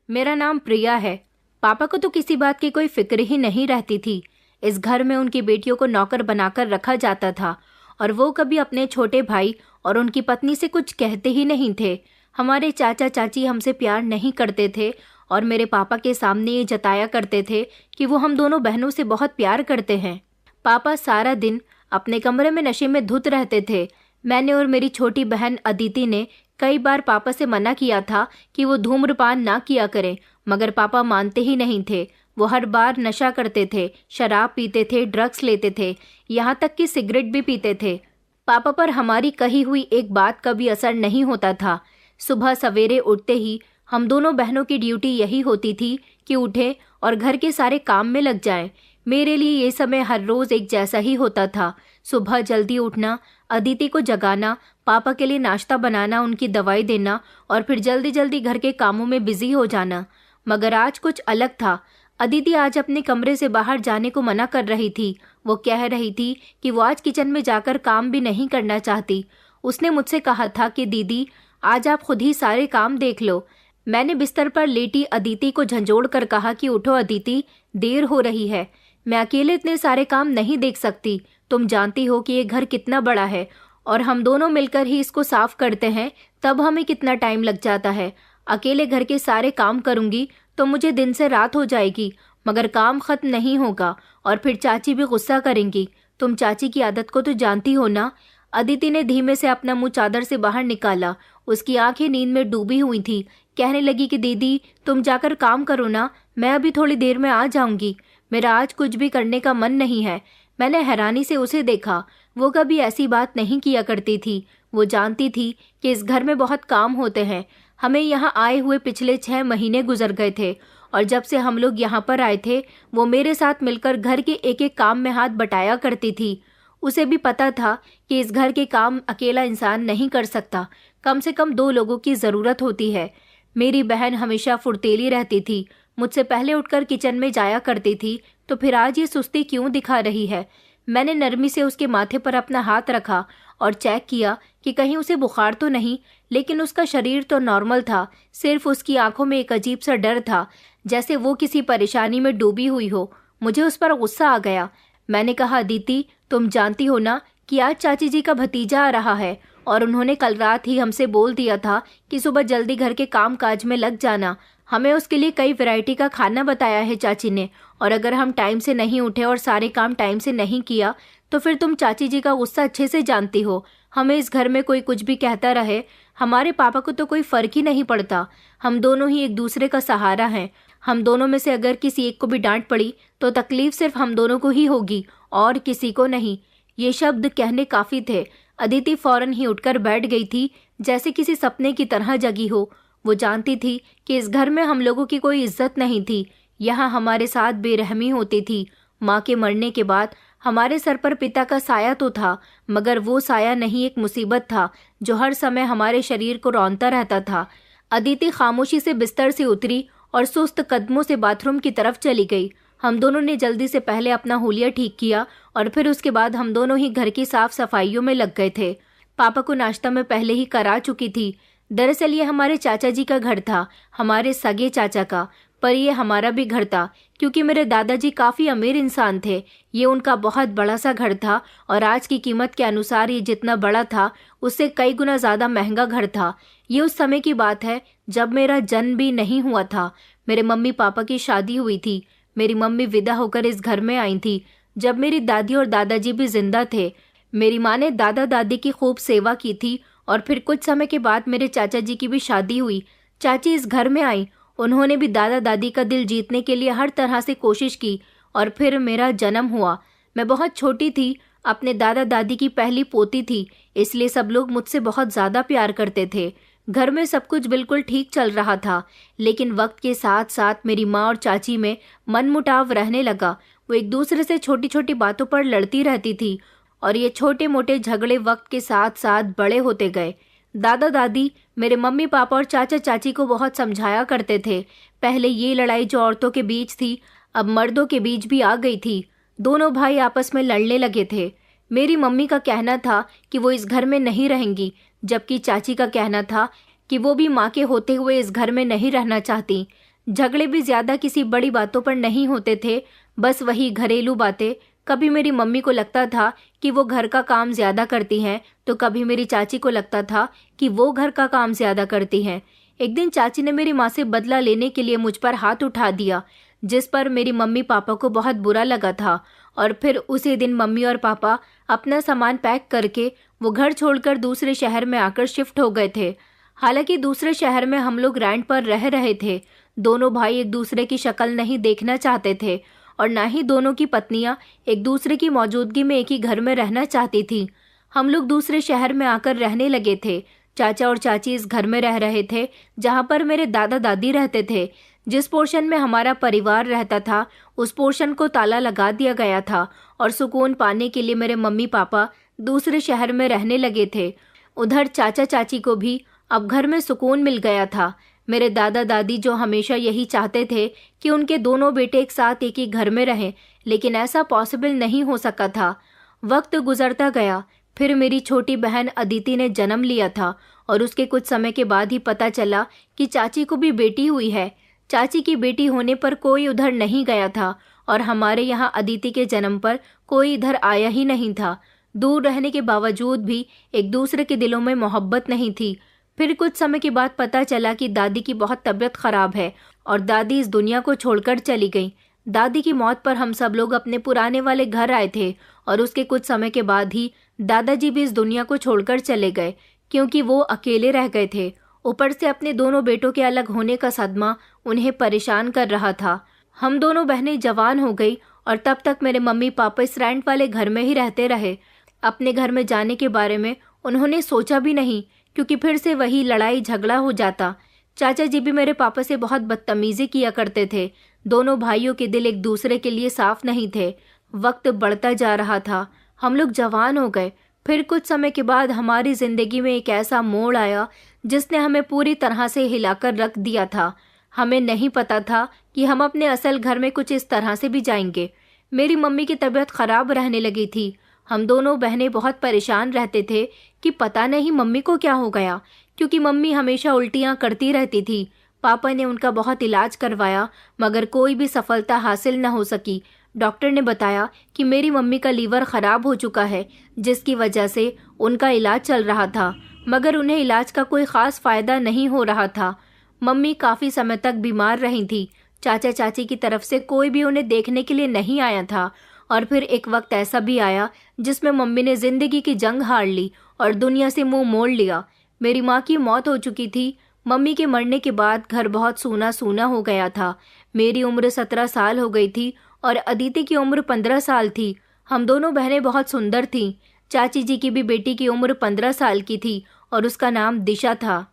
मेरा नाम प्रिया है। पापा को तो किसी बात की कोई फिक्र ही नहीं रहती थी। इस घर में उनकी बेटियों को नौकर बनाकर रखा जाता था और वो कभी अपने छोटे भाई और उनकी पत्नी से कुछ कहते ही नहीं थे। हमारे चाचा चाची हमसे प्यार नहीं करते थे और मेरे पापा के सामने ये जताया करते थे कि वो हम दोनों बहनों से बहुत प्यार करते हैं। पापा सारा दिन अपने कमरे में नशे में धुत रहते थे। मैंने और मेरी छोटी बहन अदिति ने कई बार पापा से मना किया था कि वो धूम्रपान ना किया करें, मगर पापा मानते ही नहीं थे। वो हर बार नशा करते थे, शराब पीते थे, ड्रग्स लेते थे, यहाँ तक कि सिगरेट भी पीते थे। पापा पर हमारी कही हुई एक बात का भी असर नहीं होता था। सुबह सवेरे उठते ही हम दोनों बहनों की ड्यूटी यही होती थी कि उठें और घर के सारे काम में लग जाएं। मेरे लिए ये समय हर रोज एक जैसा ही होता था। सुबह जल्दी उठना, अदिति को जगाना, पापा के लिए नाश्ता बनाना, उनकी दवाई देना और फिर जल्दी जल्दी घर के कामों में बिजी हो जाना। मगर आज कुछ अलग था। अदिति आज अपने कमरे से बाहर जाने को मना कर रही थी। वो कह रही थी कि वो आज किचन में जाकर काम भी नहीं करना चाहती। उसने मुझसे कहा था कि दीदी, आज आप खुद ही सारे काम देख लो। मैंने बिस्तर पर लेटी अदिति को झंझोड़ कर कहा कि उठो अदिति, देर हो रही है। मैं अकेले इतने सारे काम नहीं देख सकती। तुम जानती हो कि ये घर कितना बड़ा है और हम दोनों मिलकर ही इसको साफ करते हैं, तब हमें कितना टाइम लग जाता है। अकेले घर के सारे काम करूंगी तो मुझे दिन से रात हो जाएगी, मगर काम खत्म नहीं होगा और फिर चाची भी गुस्सा करेंगी। तुम चाची की आदत को तो जानती हो ना। अदिति ने धीमे से अपना मुंह चादर से बाहर निकाला। उसकी आंखें नींद में डूबी हुई थी। कहने लगी कि दीदी, तुम जाकर काम करो ना, मैं अभी थोड़ी देर में आ जाऊंगी। मेरा आज कुछ भी करने का मन नहीं है। मैंने हैरानी से उसे देखा। वो कभी ऐसी बात नहीं किया करती थी। वो जानती थी कि इस घर में बहुत काम होते हैं। हमें यहाँ आए हुए पिछले 6 महीने गुजर गए थे और जब से हम लोग यहाँ पर आए थे वो मेरे साथ मिलकर घर के एक एक काम में हाथ बटाया करती थी। उसे भी पता था कि इस घर के काम अकेला इंसान नहीं कर सकता, कम से कम 2 लोगों की ज़रूरत होती है। मेरी बहन हमेशा फुर्तीली रहती थी, मुझसे पहले उठकर किचन में जाया करती थी, तो फिर आज ये सुस्ती क्यों दिखा रही है। मैंने नरमी से उसके माथे पर अपना हाथ रखा और चेक किया कि कहीं उसे बुखार तो नहीं, लेकिन उसका शरीर तो नॉर्मल था। सिर्फ उसकी आंखों में एक अजीब सा डर था, जैसे वो किसी परेशानी में डूबी हुई हो। मुझे उस पर गुस्सा आ गया। मैंने कहा, अदिति, तुम जानती हो ना कि आज चाची जी का भतीजा आ रहा है और उन्होंने कल रात ही हमसे बोल दिया था कि सुबह जल्दी घर के काम काज में लग जाना। हमें उसके लिए कई वैरायटी का खाना बताया है चाची ने, और अगर हम टाइम से नहीं उठे और सारे काम टाइम से नहीं किया तो फिर तुम चाची जी का गुस्सा अच्छे से जानती हो। हमें इस घर में कोई कुछ भी कहता रहे, हमारे पापा को तो कोई फर्क ही नहीं पड़ता। हम दोनों ही एक दूसरे का सहारा हैं। हम दोनों में से अगर किसी एक को भी डांट पड़ी तो तकलीफ सिर्फ हम दोनों को ही होगी और किसी को नहीं। ये शब्द कहने काफी थे। अदिति फौरन ही उठकर बैठ गई थी, जैसे किसी सपने की तरह जगी हो। वो जानती थी कि इस घर में हम लोगों की कोई इज्जत नहीं थी। यहाँ हमारे साथ बेरहमी होती थी। माँ के मरने के बाद हमारे सर पर पिता का साया तो था, मगर वो साया नहीं, एक मुसीबत था जो हर समय हमारे शरीर को रौंदता रहता था। अदिति खामोशी से बिस्तर से उतरी और सुस्त कदमों से बाथरूम की तरफ चली गई। हम दोनों ने जल्दी से पहले अपना हुलिया ठीक किया और फिर उसके बाद हम दोनों ही घर की साफ सफाइयों में लग गए थे। पापा को नाश्ता मैं पहले ही करा चुकी थी। दरअसल ये हमारे चाचा जी का घर था, हमारे सगे चाचा का, पर ये हमारा भी घर था क्योंकि मेरे दादाजी काफ़ी अमीर इंसान थे। ये उनका बहुत बड़ा सा घर था और आज की कीमत के अनुसार ये जितना बड़ा था उससे कई गुना ज़्यादा महंगा घर था। ये उस समय की बात है जब मेरा जन्म भी नहीं हुआ था। मेरे मम्मी पापा की शादी हुई थी। मेरी मम्मी विदा होकर इस घर में आई थी जब मेरी दादी और दादाजी भी जिंदा थे। मेरी माँ ने दादा दादी की खूब सेवा की थी और फिर कुछ समय के बाद मेरे चाचा जी की भी शादी हुई। चाची इस घर में आई। उन्होंने भी दादा दादी का दिल जीतने के लिए हर तरह से कोशिश की और फिर मेरा जन्म हुआ। मैं बहुत छोटी थी, अपने दादा दादी की पहली पोती थी, इसलिए सब लोग मुझसे बहुत ज़्यादा प्यार करते थे। घर में सब कुछ बिल्कुल ठीक चल रहा था, लेकिन वक्त के साथ साथ मेरी माँ और चाची में मनमुटाव रहने लगा। वो एक दूसरे से छोटी छोटी बातों पर लड़ती रहती थी और ये छोटे मोटे झगड़े वक्त के साथ साथ बड़े होते गए। दादा दादी मेरे मम्मी पापा और चाचा चाची को बहुत समझाया करते थे। पहले ये लड़ाई जो औरतों के बीच थी, अब मर्दों के बीच भी आ गई थी। दोनों भाई आपस में लड़ने लगे थे। मेरी मम्मी का कहना था कि वो इस घर में नहीं रहेंगी, जबकि चाची का कहना था कि वो भी माँ के होते हुए इस घर में नहीं रहना चाहती। झगड़े भी ज्यादा किसी बड़ी बातों पर नहीं होते थे, बस वही घरेलू बातें। कभी मेरी मम्मी को लगता था कि वो घर का काम ज्यादा करती हैं, तो कभी मेरी चाची को लगता था कि वो घर का काम ज्यादा करती हैं। एक दिन चाची ने मेरी माँ से बदला लेने के लिए मुझ पर हाथ उठा दिया, जिस पर मेरी मम्मी पापा को बहुत बुरा लगा था। और फिर उसी दिन मम्मी और पापा अपना सामान पैक करके वो घर छोड़कर दूसरे शहर में आकर शिफ्ट हो गए थे। हालांकि दूसरे शहर में हम लोग रेंट पर रह रहे थे। दोनों भाई एक दूसरे की शक्ल नहीं देखना चाहते थे और ना ही दोनों की पत्नियां एक दूसरे की मौजूदगी में एक ही घर में रहना चाहती थी। हम लोग दूसरे शहर में आकर रहने लगे थे। चाचा और चाची इस घर में रह रहे थे जहाँ पर मेरे दादा दादी रहते थे। जिस पोर्शन में हमारा परिवार रहता था उस पोर्शन को ताला लगा दिया गया था और सुकून पाने के लिए मेरे मम्मी पापा दूसरे शहर में रहने लगे थे। उधर चाचा चाची को भी अब घर में सुकून मिल गया था। मेरे दादा दादी जो हमेशा यही चाहते थे कि उनके दोनों बेटे एक साथ एक ही घर में रहें, लेकिन ऐसा पॉसिबल नहीं हो सका था। वक्त गुजरता गया। फिर मेरी छोटी बहन अदिति ने जन्म लिया था और उसके कुछ समय के बाद ही पता चला कि चाची को भी बेटी हुई है। चाची की बेटी होने पर कोई उधर नहीं गया था और हमारे यहाँ अदिति के जन्म पर कोई इधर आया ही नहीं था। दूर रहने के बावजूद भी एक दूसरे के दिलों में मोहब्बत नहीं थी। फिर कुछ समय के बाद पता चला कि दादी की बहुत तबीयत खराब है और दादी इस दुनिया को छोड़कर चली गई। दादी की मौत पर हम सब लोग अपने पुराने वाले घर आए थे और उसके कुछ समय के बाद ही दादाजी भी इस दुनिया को छोड़कर चले गए, क्योंकि वो अकेले रह गए थे। ऊपर से अपने दोनों बेटों के अलग होने का सदमा उन्हें परेशान कर रहा था। हम दोनों बहनें जवान हो गई और तब तक मेरे मम्मी पापा इस रेंट वाले घर में ही रहते रहे। अपने घर में जाने के बारे में उन्होंने सोचा भी नहीं, क्योंकि फिर से वही लड़ाई झगड़ा हो जाता। चाचा जी भी मेरे पापा से बहुत बदतमीजी किया करते थे। दोनों भाइयों के दिल एक दूसरे के लिए साफ नहीं थे। वक्त बढ़ता जा रहा था, हम लोग जवान हो गए। फिर कुछ समय के बाद हमारी जिंदगी में एक ऐसा मोड़ आया जिसने हमें पूरी तरह से हिलाकर रख दिया था। हमें नहीं पता था कि हम अपने असल घर में कुछ इस तरह से भी जाएंगे। मेरी मम्मी की तबीयत खराब रहने लगी थी। हम दोनों बहनें बहुत परेशान रहते थे कि पता नहीं मम्मी को क्या हो गया, क्योंकि मम्मी हमेशा उल्टियाँ करती रहती थी। पापा ने उनका बहुत इलाज करवाया, मगर कोई भी सफलता हासिल न हो सकी। डॉक्टर ने बताया कि मेरी मम्मी का लीवर खराब हो चुका है, जिसकी वजह से उनका इलाज चल रहा था, मगर उन्हें इलाज का कोई खास फायदा नहीं हो रहा था। मम्मी काफ़ी समय तक बीमार रही थी। चाचा चाची की तरफ से कोई भी उन्हें देखने के लिए नहीं आया था। और फिर एक वक्त ऐसा भी आया जिसमें मम्मी ने जिंदगी की जंग हार ली और दुनिया से मुंह मोड़ लिया। मेरी माँ की मौत हो चुकी थी। मम्मी के मरने के बाद घर बहुत सूना सूना हो गया था। मेरी उम्र 17 साल हो गई थी और अदिति की उम्र 15 साल थी। हम दोनों बहनें बहुत सुंदर थीं। चाची जी की भी बेटी की उम्र 15 साल की थी और उसका नाम दिशा था।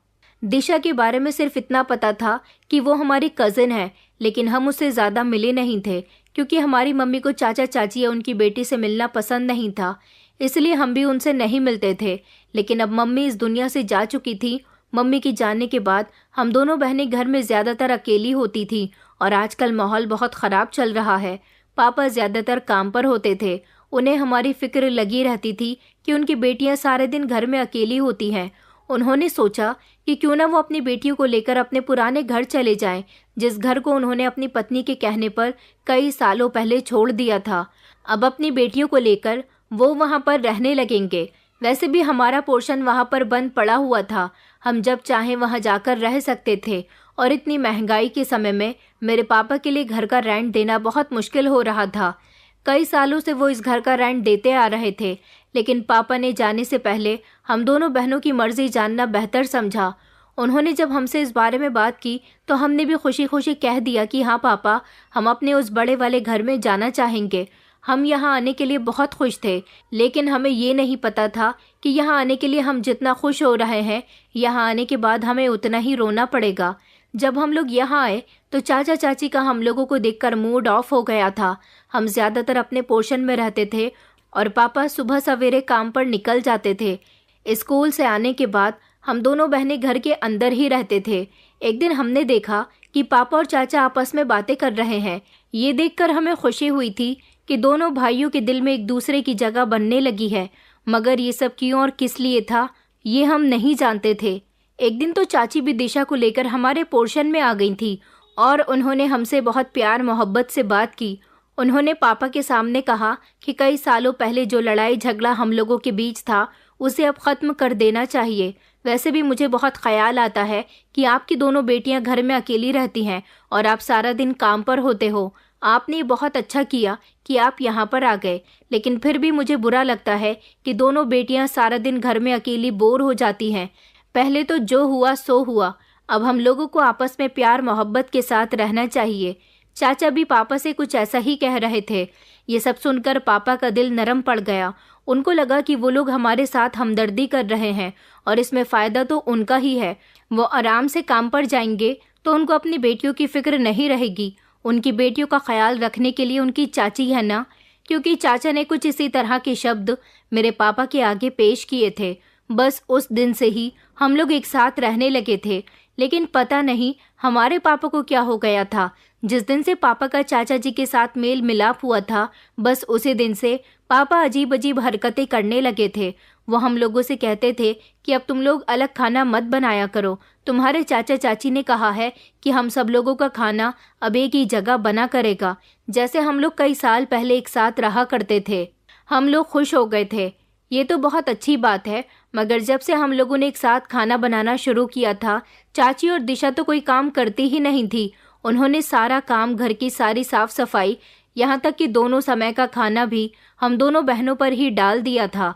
दिशा के बारे में सिर्फ इतना पता था कि वो हमारी कजिन है, लेकिन हम उससे ज़्यादा मिले नहीं थे, क्योंकि हमारी मम्मी को चाचा चाची या उनकी बेटी से मिलना पसंद नहीं था। इसलिए हम भी उनसे नहीं मिलते थे। लेकिन अब मम्मी इस दुनिया से जा चुकी थी। मम्मी की जाने के बाद हम दोनों बहनें घर में ज़्यादातर अकेली होती थी और आजकल माहौल बहुत ख़राब चल रहा है। पापा ज़्यादातर काम पर होते थे। उन्हें हमारी फिक्र लगी रहती थी कि उनकी बेटियां सारे दिन घर में अकेली होती हैं। उन्होंने सोचा कि क्यों ना वो अपनी बेटियों को लेकर अपने पुराने घर चले जाएं, जिस घर को उन्होंने अपनी पत्नी के कहने पर कई सालों पहले छोड़ दिया था। अब अपनी बेटियों को लेकर वो वहाँ पर रहने लगेंगे। वैसे भी हमारा पोर्शन वहाँ पर बंद पड़ा हुआ था। हम जब चाहें वहाँ जाकर रह सकते थे और इतनी महंगाई के समय में मेरे पापा के लिए घर का रेंट देना बहुत मुश्किल हो रहा था। कई सालों से वो इस घर का रेंट देते आ रहे थे, लेकिन पापा ने जाने से पहले हम दोनों बहनों की मर्जी जानना बेहतर समझा। उन्होंने जब हमसे इस बारे में बात की तो हमने भी खुशी खुशी कह दिया कि हाँ पापा, हम अपने उस बड़े वाले घर में जाना चाहेंगे। हम यहाँ आने के लिए बहुत खुश थे, लेकिन हमें ये नहीं पता था कि यहाँ आने के लिए हम जितना खुश हो रहे हैं, यहाँ आने के बाद हमें उतना ही रोना पड़ेगा। जब हम लोग यहाँ आए तो चाचा चाची का हम लोगों को देखकर मूड ऑफ हो गया था। हम ज़्यादातर अपने पोर्शन में रहते थे और पापा सुबह सवेरे काम पर निकल जाते थे। स्कूल से आने के बाद हम दोनों बहनें घर के अंदर ही रहते थे। एक दिन हमने देखा कि पापा और चाचा आपस में बातें कर रहे हैं। ये देखकर हमें खुशी हुई थी कि दोनों भाइयों के दिल में एक दूसरे की जगह बनने लगी है, मगर ये सब क्यों और किस लिए था, ये हम नहीं जानते थे। एक दिन तो चाची भी दिशा को लेकर हमारे पोर्शन में आ गई थी और उन्होंने हमसे बहुत प्यार मोहब्बत से बात की। उन्होंने पापा के सामने कहा कि कई सालों पहले जो लड़ाई झगड़ा हम लोगों के बीच था उसे अब ख़त्म कर देना चाहिए। वैसे भी मुझे बहुत ख्याल आता है कि आपकी दोनों बेटियां घर में अकेली रहती हैं और आप सारा दिन काम पर होते हो। आपने बहुत अच्छा किया कि आप यहाँ पर आ गए, लेकिन फिर भी मुझे बुरा लगता है कि दोनों बेटियां सारा दिन घर में अकेली बोर हो जाती हैं। पहले तो जो हुआ सो हुआ, अब हम लोगों को आपस में प्यार मोहब्बत के साथ रहना चाहिए। चाचा भी पापा से कुछ ऐसा ही कह रहे थे। ये सब सुनकर पापा का दिल नरम पड़ गया। उनको लगा कि वो लोग हमारे साथ हमदर्दी कर रहे हैं और इसमें फ़ायदा तो उनका ही है। वो आराम से काम पर जाएंगे तो उनको अपनी बेटियों की फिक्र नहीं रहेगी। उनकी बेटियों का ख्याल रखने के लिए उनकी चाची है ना। क्योंकि चाचा ने कुछ इसी तरह के शब्द मेरे पापा के आगे पेश किए थे। बस उस दिन से ही हम लोग एक साथ रहने लगे थे। लेकिन पता नहीं हमारे पापा को क्या हो गया था। जिस दिन से पापा का चाचा जी के साथ मेल मिलाप हुआ था, बस उसी दिन से पापा अजीब अजीब हरकतें करने लगे थे। वो हम लोगों से कहते थे कि अब तुम लोग अलग खाना मत बनाया करो। तुम्हारे चाचा चाची ने कहा है कि हम सब लोगों का खाना अब एक ही जगह बना करेगा, जैसे हम लोग कई साल पहले एक साथ रहा करते थे। हम लोग खुश हो गए थे। ये तो बहुत अच्छी बात है, मगर जब से हम लोगों ने एक साथ खाना बनाना शुरू किया था, चाची और दिशा तो कोई काम करती ही नहीं थी। उन्होंने सारा काम, घर की सारी साफ सफाई, यहाँ तक कि दोनों समय का खाना भी हम दोनों बहनों पर ही डाल दिया था।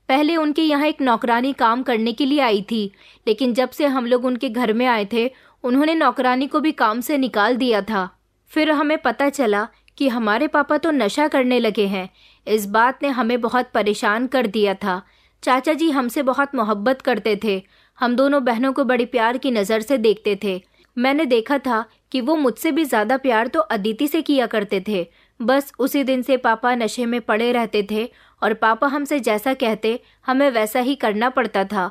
पहले उनके यहाँ एक नौकरानी काम करने के लिए आई थी, लेकिन जब से हम लोग उनके घर में आए थे, उन्होंने नौकरानी को भी काम से निकाल दिया था। फिर हमें पता चला कि हमारे पापा तो नशा करने लगे हैं। इस बात ने हमें बहुत परेशान कर दिया था। चाचा जी हमसे बहुत मोहब्बत करते थे। हम दोनों बहनों को बड़ी प्यार की नज़र से देखते थे। मैंने देखा था कि वो मुझसे भी ज़्यादा प्यार तो अदिति से किया करते थे। बस उसी दिन से पापा नशे में पड़े रहते थे और पापा हमसे जैसा कहते हमें वैसा ही करना पड़ता था।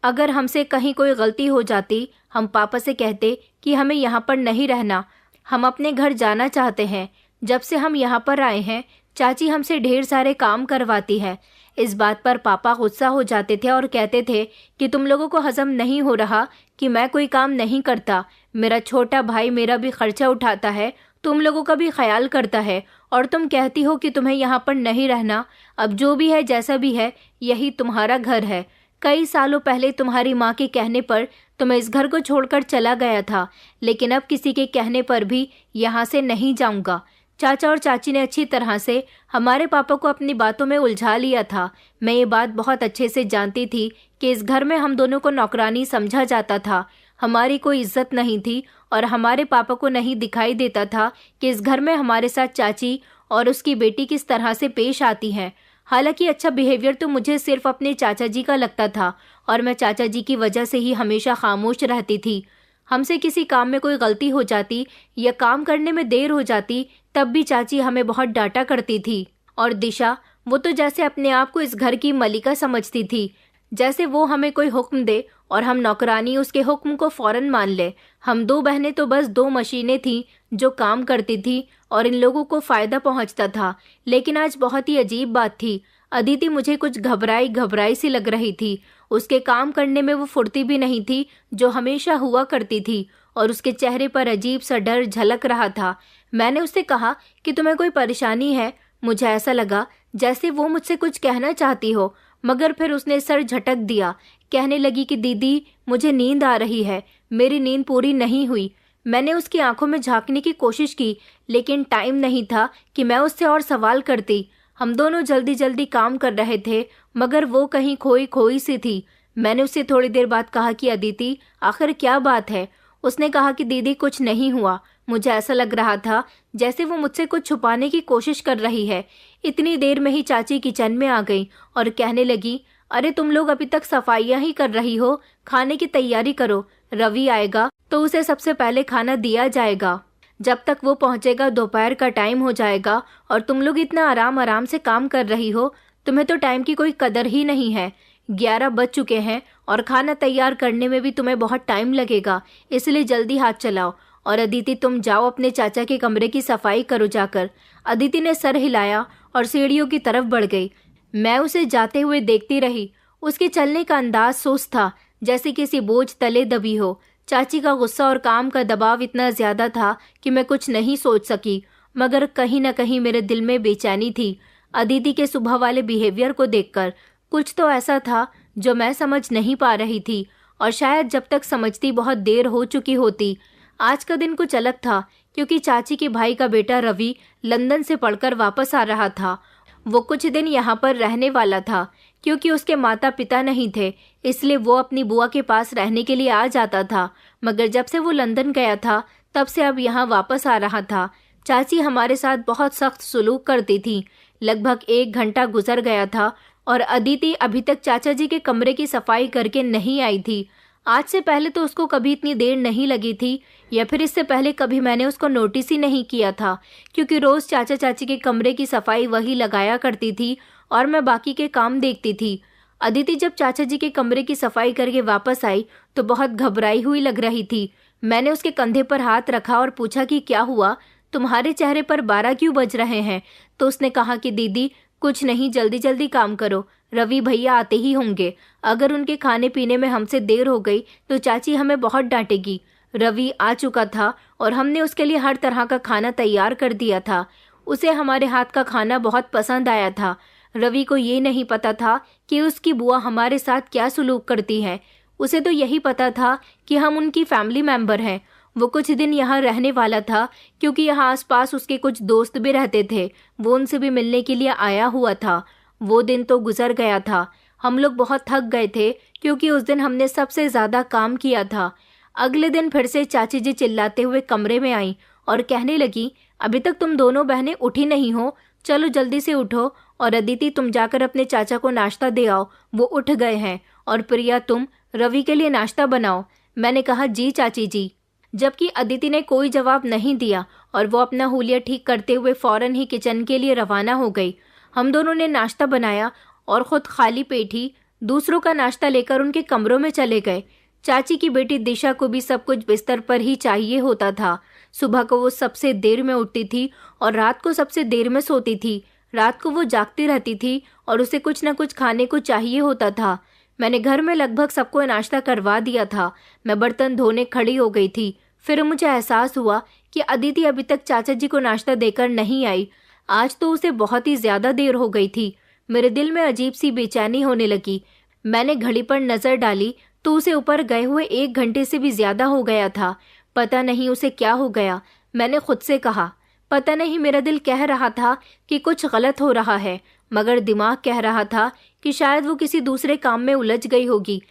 अगर हमसे कहीं कोई गलती हो जाती, हम पापा से कहते कि हमें यहाँ पर नहीं रहना, हम अपने घर जाना चाहते हैं। जब से हम यहाँ पर आए हैं, चाची हमसे ढेर सारे काम करवाती है। इस बात पर पापा गुस्सा हो जाते थे और कहते थे कि तुम लोगों को हजम नहीं हो रहा कि मैं कोई काम नहीं करता। मेरा छोटा भाई मेरा भी खर्चा उठाता है, तुम लोगों का भी ख्याल करता है, और तुम कहती हो कि तुम्हें यहाँ पर नहीं रहना। अब जो भी है जैसा भी है, यही तुम्हारा घर है। कई सालों पहले तुम्हारी माँ के कहने पर तो मैं इस घर को छोड़कर चला गया था, लेकिन अब किसी के कहने पर भी यहाँ से नहीं जाऊँगा। चाचा और चाची ने अच्छी तरह से हमारे पापा को अपनी बातों में उलझा लिया था। मैं ये बात बहुत अच्छे से जानती थी कि इस घर में हम दोनों को नौकरानी समझा जाता था। हमारी कोई इज्जत नहीं थी और हमारे पापा को नहीं दिखाई देता था कि इस घर में हमारे साथ चाची और उसकी बेटी किस तरह से पेश आती हैं। हालांकि अच्छा बिहेवियर तो मुझे सिर्फ अपने चाचा जी का लगता था और मैं चाचा जी की वजह से ही हमेशा खामोश रहती थी। हमसे किसी काम में कोई गलती हो जाती या काम करने में देर हो जाती, तब भी चाची हमें बहुत डांटा करती थी। और दिशा, वो तो जैसे अपने आप को इस घर की मलिका समझती थी, जैसे वो हमें कोई हुक्म दे और हम नौकरानी उसके हुक्म को फौरन मान ले। हम दो बहनें तो बस दो मशीनें थीं जो काम करती थी और इन लोगों को फ़ायदा पहुंचता था। लेकिन आज बहुत ही अजीब बात थी। अदिति मुझे कुछ घबराई घबराई सी लग रही थी। उसके काम करने में वो फुर्ती भी नहीं थी जो हमेशा हुआ करती थी, और उसके चेहरे पर अजीब सा डर झलक रहा था। मैंने उससे कहा कि तुम्हें कोई परेशानी है? मुझे ऐसा लगा जैसे वो मुझसे कुछ कहना चाहती हो, मगर फिर उसने सर झटक दिया। कहने लगी कि दीदी, मुझे नींद आ रही है, मेरी नींद पूरी नहीं हुई। मैंने उसकी आंखों में झांकने की कोशिश की, लेकिन टाइम नहीं था कि मैं उससे और सवाल करती। हम दोनों जल्दी जल्दी काम कर रहे थे, मगर वो कहीं खोई खोई सी थी। मैंने उससे थोड़ी देर बाद कहा कि अदिति, आखिर क्या बात है? उसने कहा कि दीदी, कुछ नहीं हुआ। मुझे ऐसा लग रहा था जैसे वो मुझसे कुछ छुपाने की कोशिश कर रही है। इतनी देर में ही चाची किचन में आ गई और कहने लगी, अरे तुम लोग अभी तक सफाइयाँ ही कर रही हो, खाने की तैयारी करो। रवि आएगा तो उसे सबसे पहले खाना दिया जाएगा। जब तक वो पहुंचेगा दोपहर का टाइम हो जाएगा और तुम लोग इतना आराम आराम से काम कर रही हो। तुम्हें तो टाइम की कोई कदर ही नहीं है। 11 बज चुके हैं और खाना तैयार करने में भी तुम्हें बहुत टाइम लगेगा, इसलिए जल्दी हाथ चलाओ। और अदिति, तुम जाओ अपने चाचा के कमरे की सफाई करो जाकर। अदिति ने सर हिलाया और सीढ़ियों की तरफ बढ़ गई। मैं उसे जाते हुए देखती रही। उसके चलने का अंदाज सुस्त था, जैसे किसी बोझ तले दबी हो। चाची का गुस्सा और काम का दबाव इतना ज़्यादा था कि मैं कुछ नहीं सोच सकी, मगर कहीं न कहीं मेरे दिल में बेचैनी थी। अदिति के सुबह वाले बिहेवियर को देखकर कुछ तो ऐसा था जो मैं समझ नहीं पा रही थी, और शायद जब तक समझती बहुत देर हो चुकी होती। आज का दिन कुछ अलग था, क्योंकि चाची के भाई का बेटा रवि लंदन से पढ़कर वापस आ रहा था। वो कुछ दिन यहाँ पर रहने वाला था, क्योंकि उसके माता पिता नहीं थे, इसलिए वो अपनी बुआ के पास रहने के लिए आ जाता था। मगर जब से वो लंदन गया था तब से अब यहाँ वापस आ रहा था। चाची हमारे साथ बहुत सख्त सुलूक करती थी। लगभग 1 घंटा गुजर गया था और अदिति अभी तक चाचा जी के कमरे की सफाई करके नहीं आई थी। आज से पहले तो उसको कभी इतनी देर नहीं लगी थी, या फिर इससे पहले कभी मैंने उसको नोटिस ही नहीं किया था, क्योंकि रोज चाचा चाची के कमरे की सफाई वही लगाया करती थी और मैं बाकी के काम देखती थी। अदिति जब चाचा जी के कमरे की सफाई करके वापस आई तो बहुत घबराई हुई लग रही थी। मैंने उसके कंधे पर हाथ रखा और पूछा कि क्या हुआ, तुम्हारे चेहरे पर 12 क्यों बज रहे हैं? तो उसने कहा कि दीदी कुछ नहीं, जल्दी जल्दी काम करो, रवि भैया आते ही होंगे। अगर उनके खाने पीने में हमसे देर हो गई तो चाची हमें बहुत डांटेगी। रवि आ चुका था और हमने उसके लिए हर तरह का खाना तैयार कर दिया था। उसे हमारे हाथ का खाना बहुत पसंद आया था। रवि को ये नहीं पता था कि उसकी बुआ हमारे साथ क्या सुलूक करती है। उसे तो यही पता था कि हम उनकी फैमिली मेंबर हैं। वो कुछ दिन यहाँ रहने वाला था, क्योंकि यहाँ आसपास उसके कुछ दोस्त भी रहते थे। वो उनसे भी मिलने के लिए आया हुआ था। वो दिन तो गुजर गया था। हम लोग बहुत थक गए थे, क्योंकि उस दिन हमने सबसे ज़्यादा काम किया था। अगले दिन फिर से चाची जी चिल्लाते हुए कमरे में आई और कहने लगी, अभी तक तुम दोनों बहनें उठी नहीं हो, चलो जल्दी से उठो। और अदिति तुम जाकर अपने चाचा को नाश्ता दे आओ, वो उठ गए हैं। और प्रिया तुम रवि के लिए नाश्ता बनाओ। मैंने कहा जी चाची जी, जबकि अदिति ने कोई जवाब नहीं दिया और वो अपना हुलिया ठीक करते हुए फौरन ही किचन के लिए रवाना हो गई। हम दोनों ने नाश्ता बनाया और खुद खाली पेट ही दूसरों का नाश्ता लेकर उनके कमरों में चले गए। चाची की बेटी दिशा को भी सब कुछ बिस्तर पर ही चाहिए होता था। सुबह को वो सबसे देर में उठती थी और रात को सबसे देर में सोती थी। रात को वो जागती रहती थी और उसे कुछ न कुछ खाने को चाहिए होता था। मैंने घर में लगभग सबको नाश्ता करवा दिया था। मैं बर्तन धोने खड़ी हो गई थी। फिर मुझे एहसास हुआ कि अदिति अभी तक चाचा जी को नाश्ता देकर नहीं आई। आज तो उसे बहुत ही ज्यादा देर हो गई थी। मेरे दिल में अजीब सी बेचैनी होने लगी। मैंने घड़ी पर नजर डाली तो उसे ऊपर गए हुए 1 घंटे से भी ज्यादा हो गया था। पता नहीं उसे क्या हो गया। मैंने खुद से कहा, पता नहीं, मेरा दिल कह रहा था कि कुछ गलत हो रहा है, मगर दिमाग कह रहा था कि शायद वो किसी दूसरे काम में उलझ गई होगी।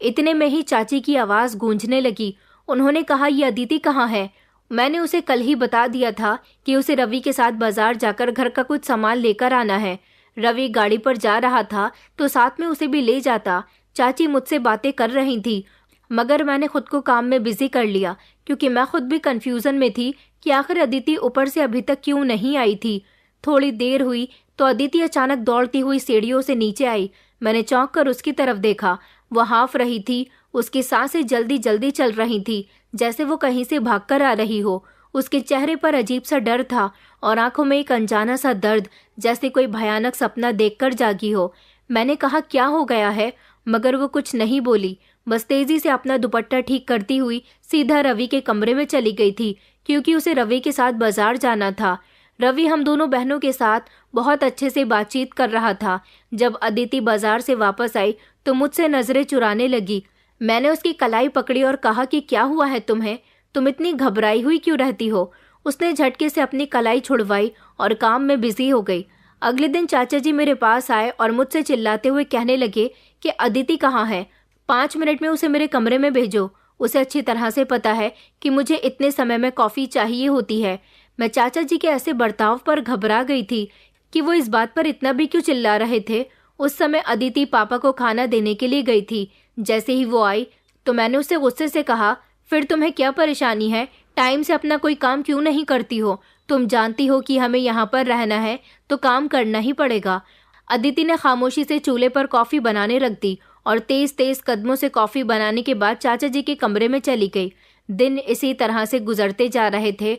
इतने में ही चाची की आवाज़ गूंजने लगी। उन्होंने कहा, ये अदिति कहाँ है? मैंने उसे कल ही बता दिया था कि उसे रवि के साथ बाजार जाकर घर का कुछ सामान लेकर आना है। रवि गाड़ी पर जा रहा था तो साथ में उसे भी ले जाता। चाची मुझसे बातें कर रही थी, मगर मैंने खुद को काम में बिजी कर लिया, क्योंकि मैं खुद भी कंफ्यूजन में थी कि आखिर अदिति ऊपर से अभी तक क्यों नहीं आई थी। थोड़ी देर हुई तो अदिति अचानक दौड़ती हुई सीढ़ियों से नीचे आई। मैंने चौंक कर उसकी तरफ देखा। वह हाँफ रही थी। उसकी सांसें जल्दी जल्दी चल रही थी, जैसे वो कहीं से भागकर आ रही हो। उसके चेहरे पर अजीब सा डर था और आंखों में एक अनजाना सा दर्द, जैसे कोई भयानक सपना देखकर जागी हो। मैंने कहा, क्या हो गया है? मगर वो कुछ नहीं बोली, बस तेजी से अपना दुपट्टा ठीक करती हुई सीधा रवि के कमरे में चली गई थी, क्योंकि उसे रवि के साथ बाजार जाना था। रवि हम दोनों बहनों के साथ बहुत अच्छे से बातचीत कर रहा था। जब अदिति बाजार से वापस आई तो मुझसे नजरें चुराने लगी। मैंने उसकी कलाई पकड़ी और कहा कि क्या हुआ है तुम्हें? तुम इतनी घबराई हुई क्यों रहती हो? उसने झटके से अपनी कलाई छुड़वाई और काम में बिजी हो गई। अगले दिन चाचा जी मेरे पास आए और मुझसे चिल्लाते हुए कहने लगे कि अदिति कहाँ है? 5 मिनट में उसे मेरे कमरे में भेजो। उसे अच्छी तरह से पता है कि मुझे इतने समय में कॉफ़ी चाहिए होती है। मैं चाचा जी के ऐसे बर्ताव पर घबरा गई थी कि वो इस बात पर इतना भी क्यों चिल्ला रहे थे। उस समय अदिति पापा को खाना देने के लिए गई थी। जैसे ही वो आई तो मैंने उससे गुस्से से कहा, फिर तुम्हें क्या परेशानी है? टाइम से अपना कोई काम क्यों नहीं करती हो? तुम जानती हो कि हमें यहाँ पर रहना है तो काम करना ही पड़ेगा। अदिति ने खामोशी से चूल्हे पर कॉफ़ी बनाने रख दी और तेज तेज कदमों से कॉफ़ी बनाने के बाद चाचा जी के कमरे में चली गई। दिन इसी तरह से गुजरते जा रहे थे,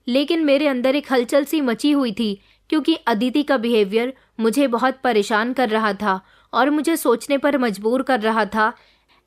लेकिन मेरे अंदर एक हलचल सी मची हुई थी, क्योंकि अदिति का बिहेवियर मुझे बहुत परेशान कर रहा था और मुझे सोचने पर मजबूर कर रहा था।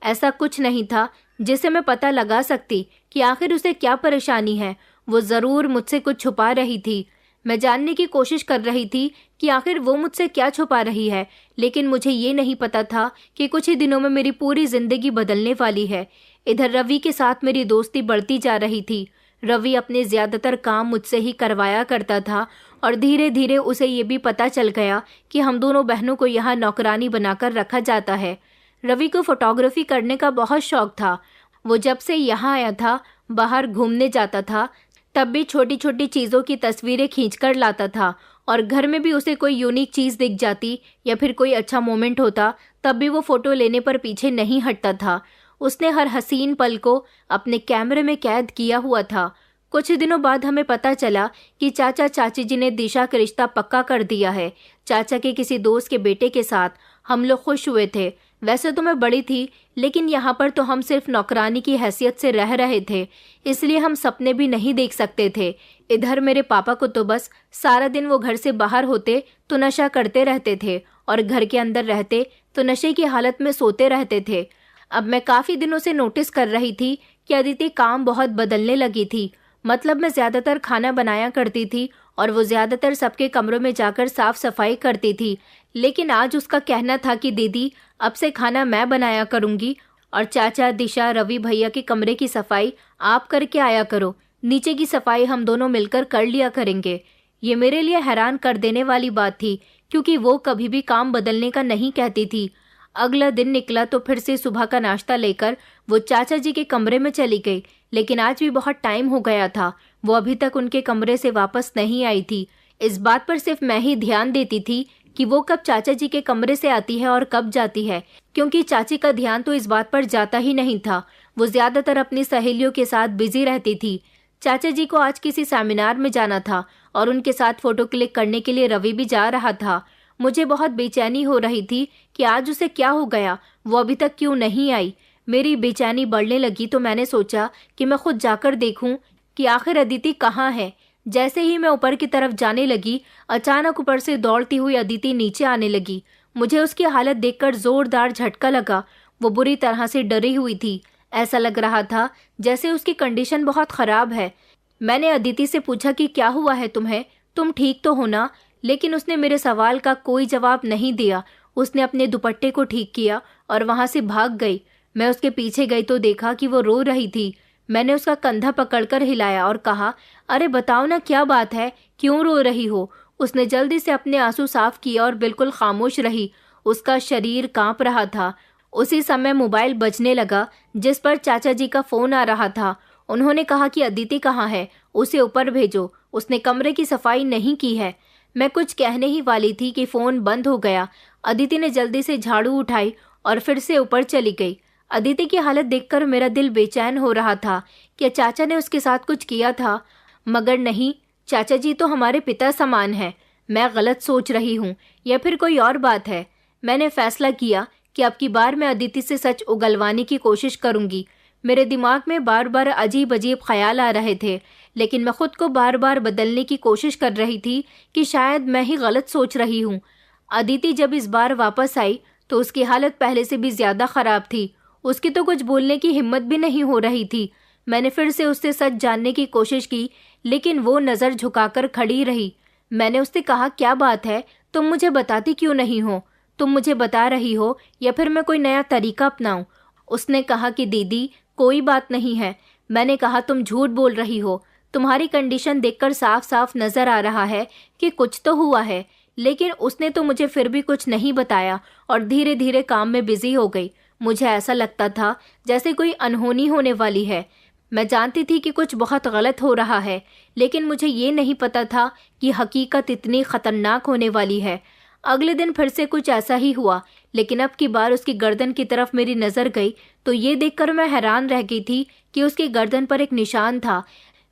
ऐसा कुछ नहीं था जिससे मैं पता लगा सकती कि आखिर उसे क्या परेशानी है। वो ज़रूर मुझसे कुछ छुपा रही थी। मैं जानने की कोशिश कर रही थी कि आखिर वो मुझसे क्या छुपा रही है, लेकिन मुझे ये नहीं पता था कि कुछ ही दिनों में मेरी पूरी ज़िंदगी बदलने वाली है। इधर रवि के साथ मेरी दोस्ती बढ़ती जा रही थी। रवि अपने ज़्यादातर काम मुझसे ही करवाया करता था और धीरे धीरे उसे ये भी पता चल गया कि हम दोनों बहनों को यहाँ नौकरानी बनाकर रखा जाता है। रवि को फोटोग्राफी करने का बहुत शौक था। वो जब से यहाँ आया था, बाहर घूमने जाता था, तब भी छोटी छोटी चीज़ों की तस्वीरें खींच कर लाता था और घर में भी उसे कोई यूनिक चीज़ दिख जाती या फिर कोई अच्छा मोमेंट होता, तब भी वो फ़ोटो लेने पर पीछे नहीं हटता था। उसने हर हसीन पल को अपने कैमरे में कैद किया हुआ था। कुछ दिनों बाद हमें पता चला कि चाचा चाची जी ने दिशा का रिश्ता पक्का कर दिया है, चाचा के किसी दोस्त के बेटे के साथ। हम लोग खुश हुए थे। वैसे तो मैं बड़ी थी, लेकिन यहाँ पर तो हम सिर्फ नौकरानी की हैसियत से रह रहे थे, इसलिए हम सपने भी नहीं देख सकते थे। इधर मेरे पापा को तो बस सारा दिन वो घर से बाहर होते तो नशा करते रहते थे और घर के अंदर रहते तो नशे की हालत में सोते रहते थे। अब मैं काफ़ी दिनों से नोटिस कर रही थी कि अदिति काम बहुत बदलने लगी थी। मतलब मैं ज़्यादातर खाना बनाया करती थी और वो ज़्यादातर सबके कमरों में जाकर साफ़ सफाई करती थी, लेकिन आज उसका कहना था कि दीदी अब से खाना मैं बनाया करूँगी और चाचा, दिशा, रवि भैया के कमरे की सफाई आप करके आया करो, नीचे की सफाई हम दोनों मिलकर कर लिया करेंगे। ये मेरे लिए हैरान कर देने वाली बात थी, क्योंकि वो कभी भी काम बदलने का नहीं कहती थी। अगला दिन निकला तो फिर से सुबह का नाश्ता लेकर वो चाचा जी के कमरे में चली गई, लेकिन आज भी बहुत टाइम हो गया था। वो अभी तक उनके कमरे से वापस नहीं आई थी। इस बात पर सिर्फ मैं ही ध्यान देती थी कि वो कब चाचा जी के कमरे से आती है और कब जाती है, क्योंकि चाची का ध्यान तो इस बात पर जाता ही नहीं था। वो ज्यादातर अपनी सहेलियों के साथ बिजी रहती थी। चाचा जी को आज किसी सेमिनार में जाना था और उनके साथ फोटो क्लिक करने के लिए रवि भी जा रहा था। मुझे बहुत बेचैनी हो रही थी कि आज उसे क्या हो गया, वो अभी तक क्यों नहीं आई। मेरी बेचैनी बढ़ने लगी तो मैंने सोचा कि मैं खुद जाकर देखूं कि आखिर अदिति कहाँ है। जैसे ही मैं ऊपर की तरफ जाने लगी, अचानक ऊपर से दौड़ती हुई अदिति नीचे आने लगी। मुझे उसकी हालत देखकर जोरदार झटका लगा। वो बुरी तरह से डरी हुई थी। ऐसा लग रहा था जैसे उसकी कंडीशन बहुत खराब है। मैंने अदिति से पूछा कि क्या हुआ है तुम्हें, तुम ठीक तो हो ना? लेकिन उसने मेरे सवाल का कोई जवाब नहीं दिया। उसने अपने दुपट्टे को ठीक किया और वहां से भाग गई। मैं उसके पीछे गई तो देखा कि वो रो रही थी। मैंने उसका कंधा पकड़कर हिलाया और कहा, अरे बताओ ना क्या बात है, क्यों रो रही हो? उसने जल्दी से अपने आंसू साफ किया और बिल्कुल खामोश रही। उसका शरीर कांप रहा था। उसी समय मोबाइल बजने लगा, जिस पर चाचा जी का फोन आ रहा था। उन्होंने कहा कि अदिति कहाँ है, उसे ऊपर भेजो, उसने कमरे की सफाई नहीं की है। मैं कुछ कहने ही वाली थी कि फोन बंद हो गया। अदिति ने जल्दी से झाड़ू उठाई और फिर से ऊपर चली गई। अदिति की हालत देखकर मेरा दिल बेचैन हो रहा था। क्या चाचा ने उसके साथ कुछ किया था? मगर नहीं, चाचा जी तो हमारे पिता समान हैं। मैं गलत सोच रही हूँ या फिर कोई और बात है? मैंने फैसला किया कि अब की बार मैं अदिति से सच उगलवाने की कोशिश करूंगी। मेरे दिमाग में बार बार अजीब अजीब ख्याल आ रहे थे, लेकिन मैं खुद को बार बार बदलने की कोशिश कर रही थी कि शायद मैं ही गलत सोच रही हूँ। अदिति जब इस बार वापस आई तो उसकी हालत पहले से भी ज्यादा खराब थी। उसकी तो कुछ बोलने की हिम्मत भी नहीं हो रही थी। मैंने फिर से उससे सच जानने की कोशिश की, लेकिन वो नज़र झुकाकर खड़ी रही। मैंने उससे कहा, क्या बात है, तुम मुझे बताती क्यों नहीं हो? तुम मुझे बता रही हो या फिर मैं कोई नया तरीका अपनाऊं? उसने कहा कि दीदी कोई बात नहीं है। मैंने कहा, तुम झूठ बोल रही हो, तुम्हारी कंडीशन देखकर साफ साफ नजर आ रहा है कि कुछ तो हुआ है। लेकिन उसने तो मुझे फिर भी कुछ नहीं बताया और धीरे धीरे काम में बिजी हो गई। मुझे ऐसा लगता था जैसे कोई अनहोनी होने वाली है। मैं जानती थी कि कुछ बहुत गलत हो रहा है, लेकिन मुझे ये नहीं पता था कि हकीकत इतनी खतरनाक होने वाली है। अगले दिन फिर से कुछ ऐसा ही हुआ, लेकिन अब की बार उसकी गर्दन की तरफ मेरी नज़र गई तो ये देखकर मैं हैरान रह गई थी कि उसकी गर्दन पर एक निशान था।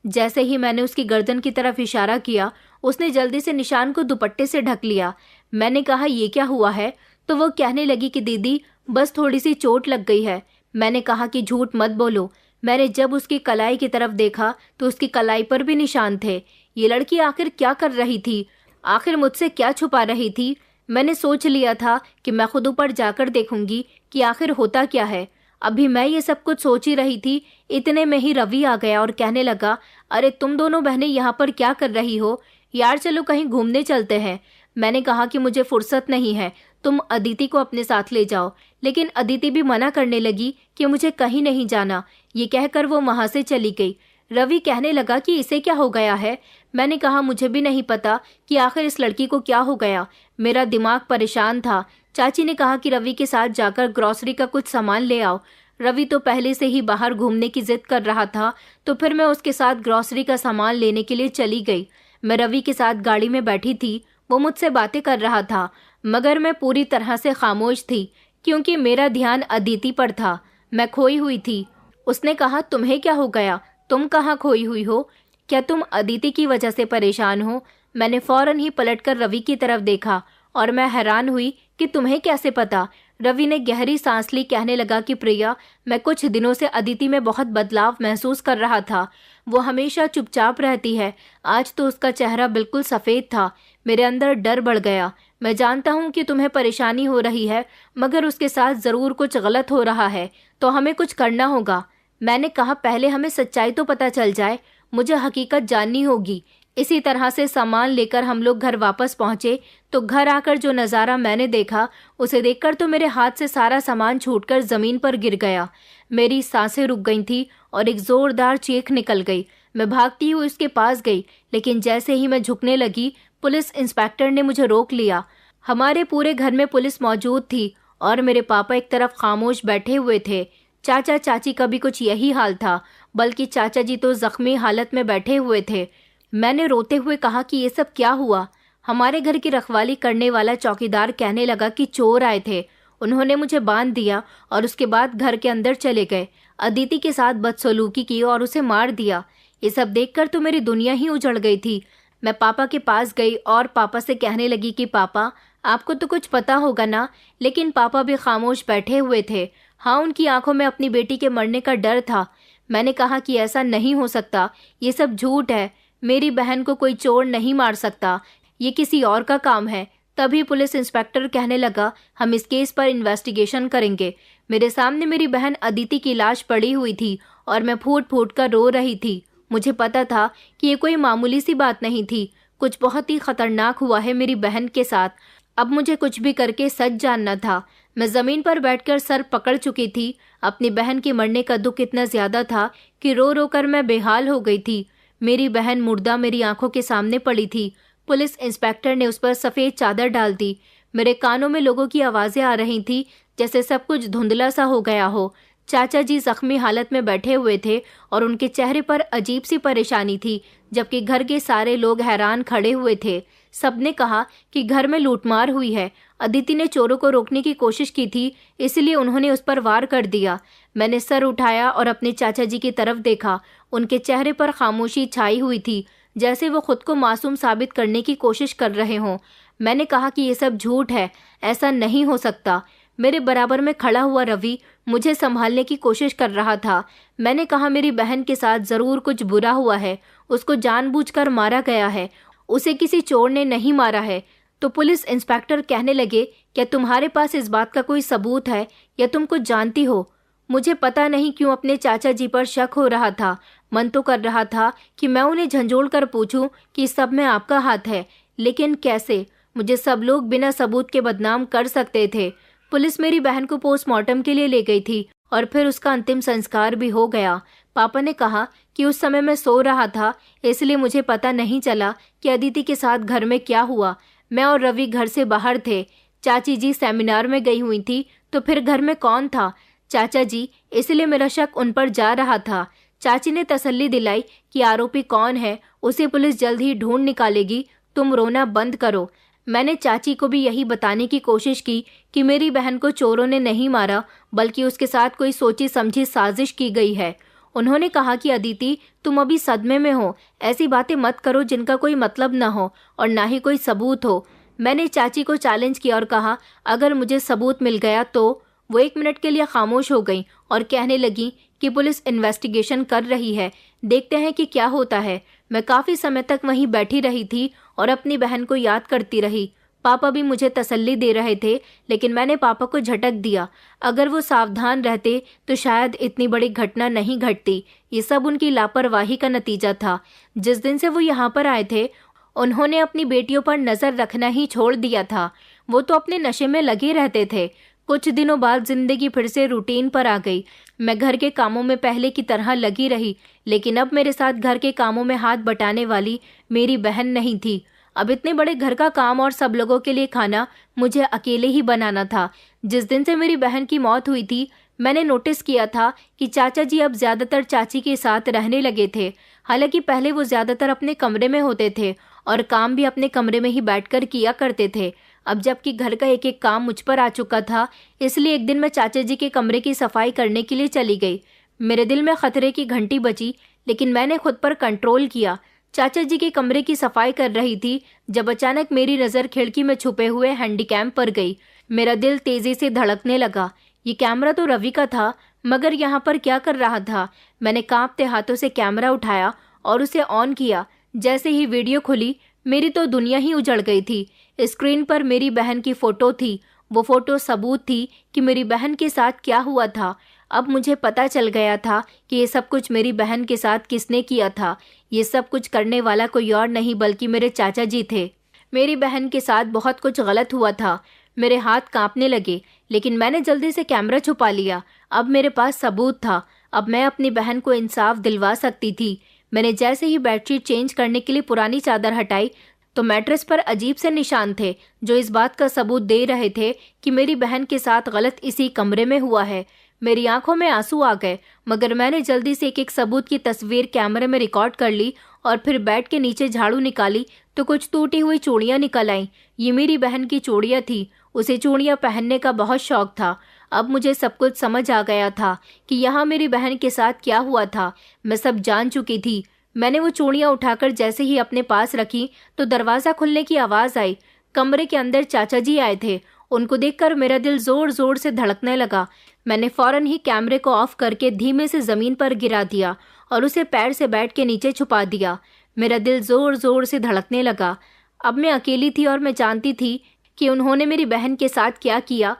जैसे ही मैंने उसकी गर्दन की तरफ इशारा किया, उसने जल्दी से निशान को दुपट्टे से ढक लिया। मैंने कहा, ये क्या हुआ है? तो वो कहने लगी कि दीदी बस थोड़ी सी चोट लग गई है। मैंने कहा कि झूठ मत बोलो। मैंने जब उसकी कलाई की तरफ देखा तो उसकी कलाई पर भी निशान थे। ये लड़की आखिर क्या कर रही थी? आखिर मुझसे क्या छुपा रही थी? मैंने सोच लिया था कि मैं खुद ऊपर जाकर देखूंगी कि आखिर होता क्या है। अभी मैं ये सब कुछ सोच ही रही थी, इतने में ही रवि आ गया और कहने लगा, अरे तुम दोनों बहनें यहाँ पर क्या कर रही हो यार, चलो कहीं घूमने चलते हैं। मैंने कहा कि मुझे फुर्सत नहीं है, तुम अदिति को अपने साथ ले जाओ। लेकिन अदिति भी मना करने लगी कि मुझे कहीं नहीं जाना। ये कहकर वो वहां से चली गई। रवि कहने लगा कि इसे क्या हो गया है। मैंने कहा मुझे भी नहीं पता कि आखिर इस लड़की को क्या हो गया, मेरा दिमाग परेशान था। चाची ने कहा कि रवि के साथ जाकर ग्रोसरी का कुछ सामान ले आओ। रवि तो पहले से ही बाहर घूमने की जिद कर रहा था, तो फिर मैं उसके साथ ग्रोसरी का सामान लेने के लिए चली गई। मैं रवि के साथ गाड़ी में बैठी थी, वो मुझसे बातें कर रहा था, मगर मैं पूरी तरह से खामोश थी क्योंकि मेरा ध्यान अदिति पर था। मैं खोई हुई थी। उसने कहा, तुम्हें क्या हो गया, तुम कहाँ खोई हुई हो, क्या तुम अदिति की वजह से परेशान हो? मैंने फौरन ही पलटकर रवि की तरफ देखा और मैं हैरान हुई कि तुम्हें कैसे पता। रवि ने गहरी सांस ली, कहने लगा कि प्रिया, मैं कुछ दिनों से अदिति में बहुत बदलाव महसूस कर रहा था। वो हमेशा चुपचाप रहती है, आज तो उसका चेहरा बिल्कुल सफ़ेद था। मेरे अंदर डर बढ़ गया। मैं जानता हूँ कि तुम्हें परेशानी हो रही है, मगर उसके साथ ज़रूर कुछ गलत हो रहा है, तो हमें कुछ करना होगा। मैंने कहा, पहले हमें सच्चाई तो पता चल जाए, मुझे हकीकत जाननी होगी। इसी तरह से सामान लेकर हम लोग घर वापस पहुंचे तो घर आकर जो नज़ारा मैंने देखा, उसे देखकर तो मेरे हाथ से सारा सामान छूटकर ज़मीन पर गिर गया। मेरी सांसें रुक गई थी और एक ज़ोरदार चीख निकल गई। मैं भागती हुई उसके पास गई, लेकिन जैसे ही मैं झुकने लगी, पुलिस इंस्पेक्टर ने मुझे रोक लिया। हमारे पूरे घर में पुलिस मौजूद थी और मेरे पापा एक तरफ खामोश बैठे हुए थे। चाचा चाची का भी कुछ यही हाल था, बल्कि चाचा जी तो जख्मी हालत में बैठे हुए थे। मैंने रोते हुए कहा कि ये सब क्या हुआ? हमारे घर की रखवाली करने वाला चौकीदार कहने लगा कि चोर आए थे, उन्होंने मुझे बांध दिया और उसके बाद घर के अंदर चले गए, अदिति के साथ बदसलूकी की और उसे मार दिया। ये सब देखकर तो मेरी दुनिया ही उजड़ गई थी। मैं पापा के पास गई और पापा से कहने लगी कि पापा, आपको तो कुछ पता होगा ना। लेकिन पापा भी खामोश बैठे हुए थे। हाँ, उनकी आंखों में अपनी बेटी के मरने का डर था। मैंने कहा कि ऐसा नहीं हो सकता, ये सब झूठ है, मेरी बहन को कोई चोर नहीं मार सकता, ये किसी और का काम है। तभी पुलिस इंस्पेक्टर कहने लगा, हम इस केस पर इन्वेस्टिगेशन करेंगे। मेरे सामने मेरी बहन अदिति की लाश पड़ी हुई थी और मैं फूट फूट कर रो रही थी। मुझे पता था कि ये कोई मामूली सी बात नहीं थी, कुछ बहुत ही खतरनाक हुआ है मेरी बहन के साथ। अब मुझे कुछ भी करके सच जानना था। मैं जमीन पर बैठकर सर पकड़ चुकी थी। अपनी बहन के मरने का दुख इतना ज्यादा था कि रो रो कर मैं बेहाल हो गई थी। मेरी बहन मुर्दा मेरी आंखों के सामने पड़ी थी। पुलिस इंस्पेक्टर ने उस पर सफ़ेद चादर डाल दी। मेरे कानों में लोगों की आवाज़ें आ रही थी, जैसे सब कुछ धुंधला सा हो गया हो। चाचा जी जख्मी हालत में बैठे हुए थे और उनके चेहरे पर अजीब सी परेशानी थी, जबकि घर के सारे लोग हैरान खड़े हुए थे। सबने कहा कि घर में लूटमार हुई है, अदिति ने चोरों को रोकने की कोशिश की थी, इसलिए उन्होंने उस पर वार कर दिया। मैंने सर उठाया और अपने चाचा जी की तरफ देखा। उनके चेहरे पर खामोशी छाई हुई थी, जैसे वो खुद को मासूम साबित करने की कोशिश कर रहे हों। मैंने कहा कि ये सब झूठ है, ऐसा नहीं हो सकता। मेरे बराबर में खड़ा हुआ रवि मुझे संभालने की कोशिश कर रहा था। मैंने कहा, मेरी बहन के साथ ज़रूर कुछ बुरा हुआ है, उसको जानबूझकर मारा गया है, उसे किसी चोर ने नहीं मारा है। तो पुलिस इंस्पेक्टर कहने लगे, क्या तुम्हारे पास इस बात का कोई सबूत है या तुम कुछ जानती हो? मुझे पता नहीं क्यों अपने चाचा जी पर शक हो रहा था। मन तो कर रहा था कि मैं उन्हें झंझोड़ कर पूछूं कि इस सब में आपका हाथ है, लेकिन कैसे? मुझे सब लोग बिना सबूत के बदनाम कर सकते थे। पुलिस मेरी बहन को पोस्टमार्टम के लिए ले गई थी और फिर उसका अंतिम संस्कार भी हो गया। पापा ने कहा कि उस समय मैं सो रहा था, इसलिए मुझे पता नहीं चला कि अदिति के साथ घर में क्या हुआ। मैं और रवि घर से बाहर थे। चाची जी सेमिनार में गई हुई थी, तो फिर घर में कौन था? चाचा जी, इसलिए मेरा शक उन पर जा रहा था। चाची ने तसल्ली दिलाई कि आरोपी कौन है उसे पुलिस जल्द ही ढूंढ निकालेगी, तुम रोना बंद करो। मैंने चाची को भी यही बताने की कोशिश की कि मेरी बहन को चोरों ने नहीं मारा, बल्कि उसके साथ कोई सोची समझी साजिश की गई है। उन्होंने कहा कि अदिति, तुम अभी सदमे में हो, ऐसी बातें मत करो जिनका कोई मतलब न हो और ना ही कोई सबूत हो। मैंने चाची को चैलेंज किया और कहा, अगर मुझे सबूत मिल गया तो। वो 1 मिनट के लिए खामोश हो गई और कहने लगी कि पुलिस इन्वेस्टिगेशन कर रही है, देखते हैं कि क्या होता है। मैं काफ़ी समय तक वहीं बैठी रही थी और अपनी बहन को याद करती रही। पापा भी मुझे तसल्ली दे रहे थे, लेकिन मैंने पापा को झटक दिया। अगर वो सावधान रहते तो शायद इतनी बड़ी घटना नहीं घटती। ये सब उनकी लापरवाही का नतीजा था। जिस दिन से वो यहाँ पर आए थे, उन्होंने अपनी बेटियों पर नजर रखना ही छोड़ दिया था। वो तो अपने नशे में लगे रहते थे। कुछ दिनों बाद जिंदगी फिर से रूटीन पर आ गई। मैं घर के कामों में पहले की तरह लगी रही, लेकिन अब मेरे साथ घर के कामों में हाथ बटाने वाली मेरी बहन नहीं थी। अब इतने बड़े घर का काम और सब लोगों के लिए खाना मुझे अकेले ही बनाना था। जिस दिन से मेरी बहन की मौत हुई थी, मैंने नोटिस किया था कि चाचा जी अब ज्यादातर चाची के साथ रहने लगे थे। हालांकि पहले वो ज्यादातर अपने कमरे में होते थे और काम भी अपने कमरे में ही बैठकर किया करते थे। अब जबकि घर का एक एक काम मुझ पर आ चुका था, इसलिए एक दिन मैं चाचा जी के कमरे की सफाई करने के लिए चली गई। मेरे दिल में खतरे की घंटी बजी, लेकिन मैंने खुद पर कंट्रोल किया। चाचा जी के कमरे की सफाई कर रही थी जब अचानक मेरी नज़र खिड़की में छुपे हुए हैंडीकैम पर गई। मेरा दिल तेजी से धड़कने लगा। ये कैमरा तो रवि का था, मगर यहाँ पर क्या कर रहा था? मैंने कांपते हाथों से कैमरा उठाया और उसे ऑन किया। जैसे ही वीडियो खुली, मेरी तो दुनिया ही उजड़ गई थी। स्क्रीन पर मेरी बहन की फोटो थी। वो फोटो सबूत थी कि मेरी बहन के साथ क्या हुआ था। अब मुझे पता चल गया था कि ये सब कुछ मेरी बहन के साथ किसने किया था। ये सब कुछ करने वाला कोई और नहीं बल्कि मेरे चाचा जी थे। मेरी बहन के साथ बहुत कुछ गलत हुआ था। मेरे हाथ कांपने लगे, लेकिन मैंने जल्दी से कैमरा छुपा लिया। अब मेरे पास सबूत था। अब मैं अपनी बहन को इंसाफ दिलवा सकती थी। मैंने जैसे ही बेडशीट चेंज करने के लिए पुरानी चादर हटाई, तो मैट्रेस पर अजीब से निशान थे जो इस बात का सबूत दे रहे थे कि मेरी बहन के साथ गलत इसी कमरे में हुआ है। मेरी आंखों में आंसू आ गए, मगर मैंने जल्दी से एक एक सबूत की तस्वीर कैमरे में रिकॉर्ड कर ली और फिर बेड के नीचे झाड़ू निकाली तो कुछ टूटी हुई चूड़ियां निकल आईं। ये मेरी बहन की चूड़ियां थी। उसे चूड़ियां पहनने का बहुत शौक था। अब मुझे सब कुछ समझ आ गया था कि यहाँ मेरी बहन के साथ क्या हुआ था। मैं सब जान चुकी थी। मैंने वो चूड़ियां उठाकर जैसे ही अपने पास रखी तो दरवाजा खुलने की आवाज आई। कमरे के अंदर चाचा जी आए थे। उनको देखकर मेरा दिल जोर जोर से धड़कने लगा। मैंने फौरन ही कैमरे को ऑफ करके धीमे से जमीन पर गिरा दिया और उसे पैर से बेड के नीचे छुपा दिया। मेरा दिल जोर जोर से धड़कने लगा। अब मैं अकेली थी और मैं जानती थी कि उन्होंने मेरी बहन के साथ क्या किया।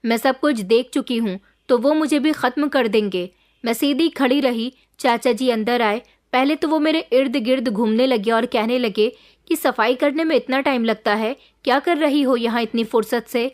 मैं सब कुछ देख चुकी हूँ, तो वो मुझे भी खत्म कर देंगे। मैं सीधी खड़ी रही। चाचा जी अंदर आए। पहले तो वो मेरे इर्द गिर्द घूमने लगे और कहने लगे कि सफाई करने में इतना टाइम लगता है, क्या कर रही हो यहाँ इतनी फुर्सत से।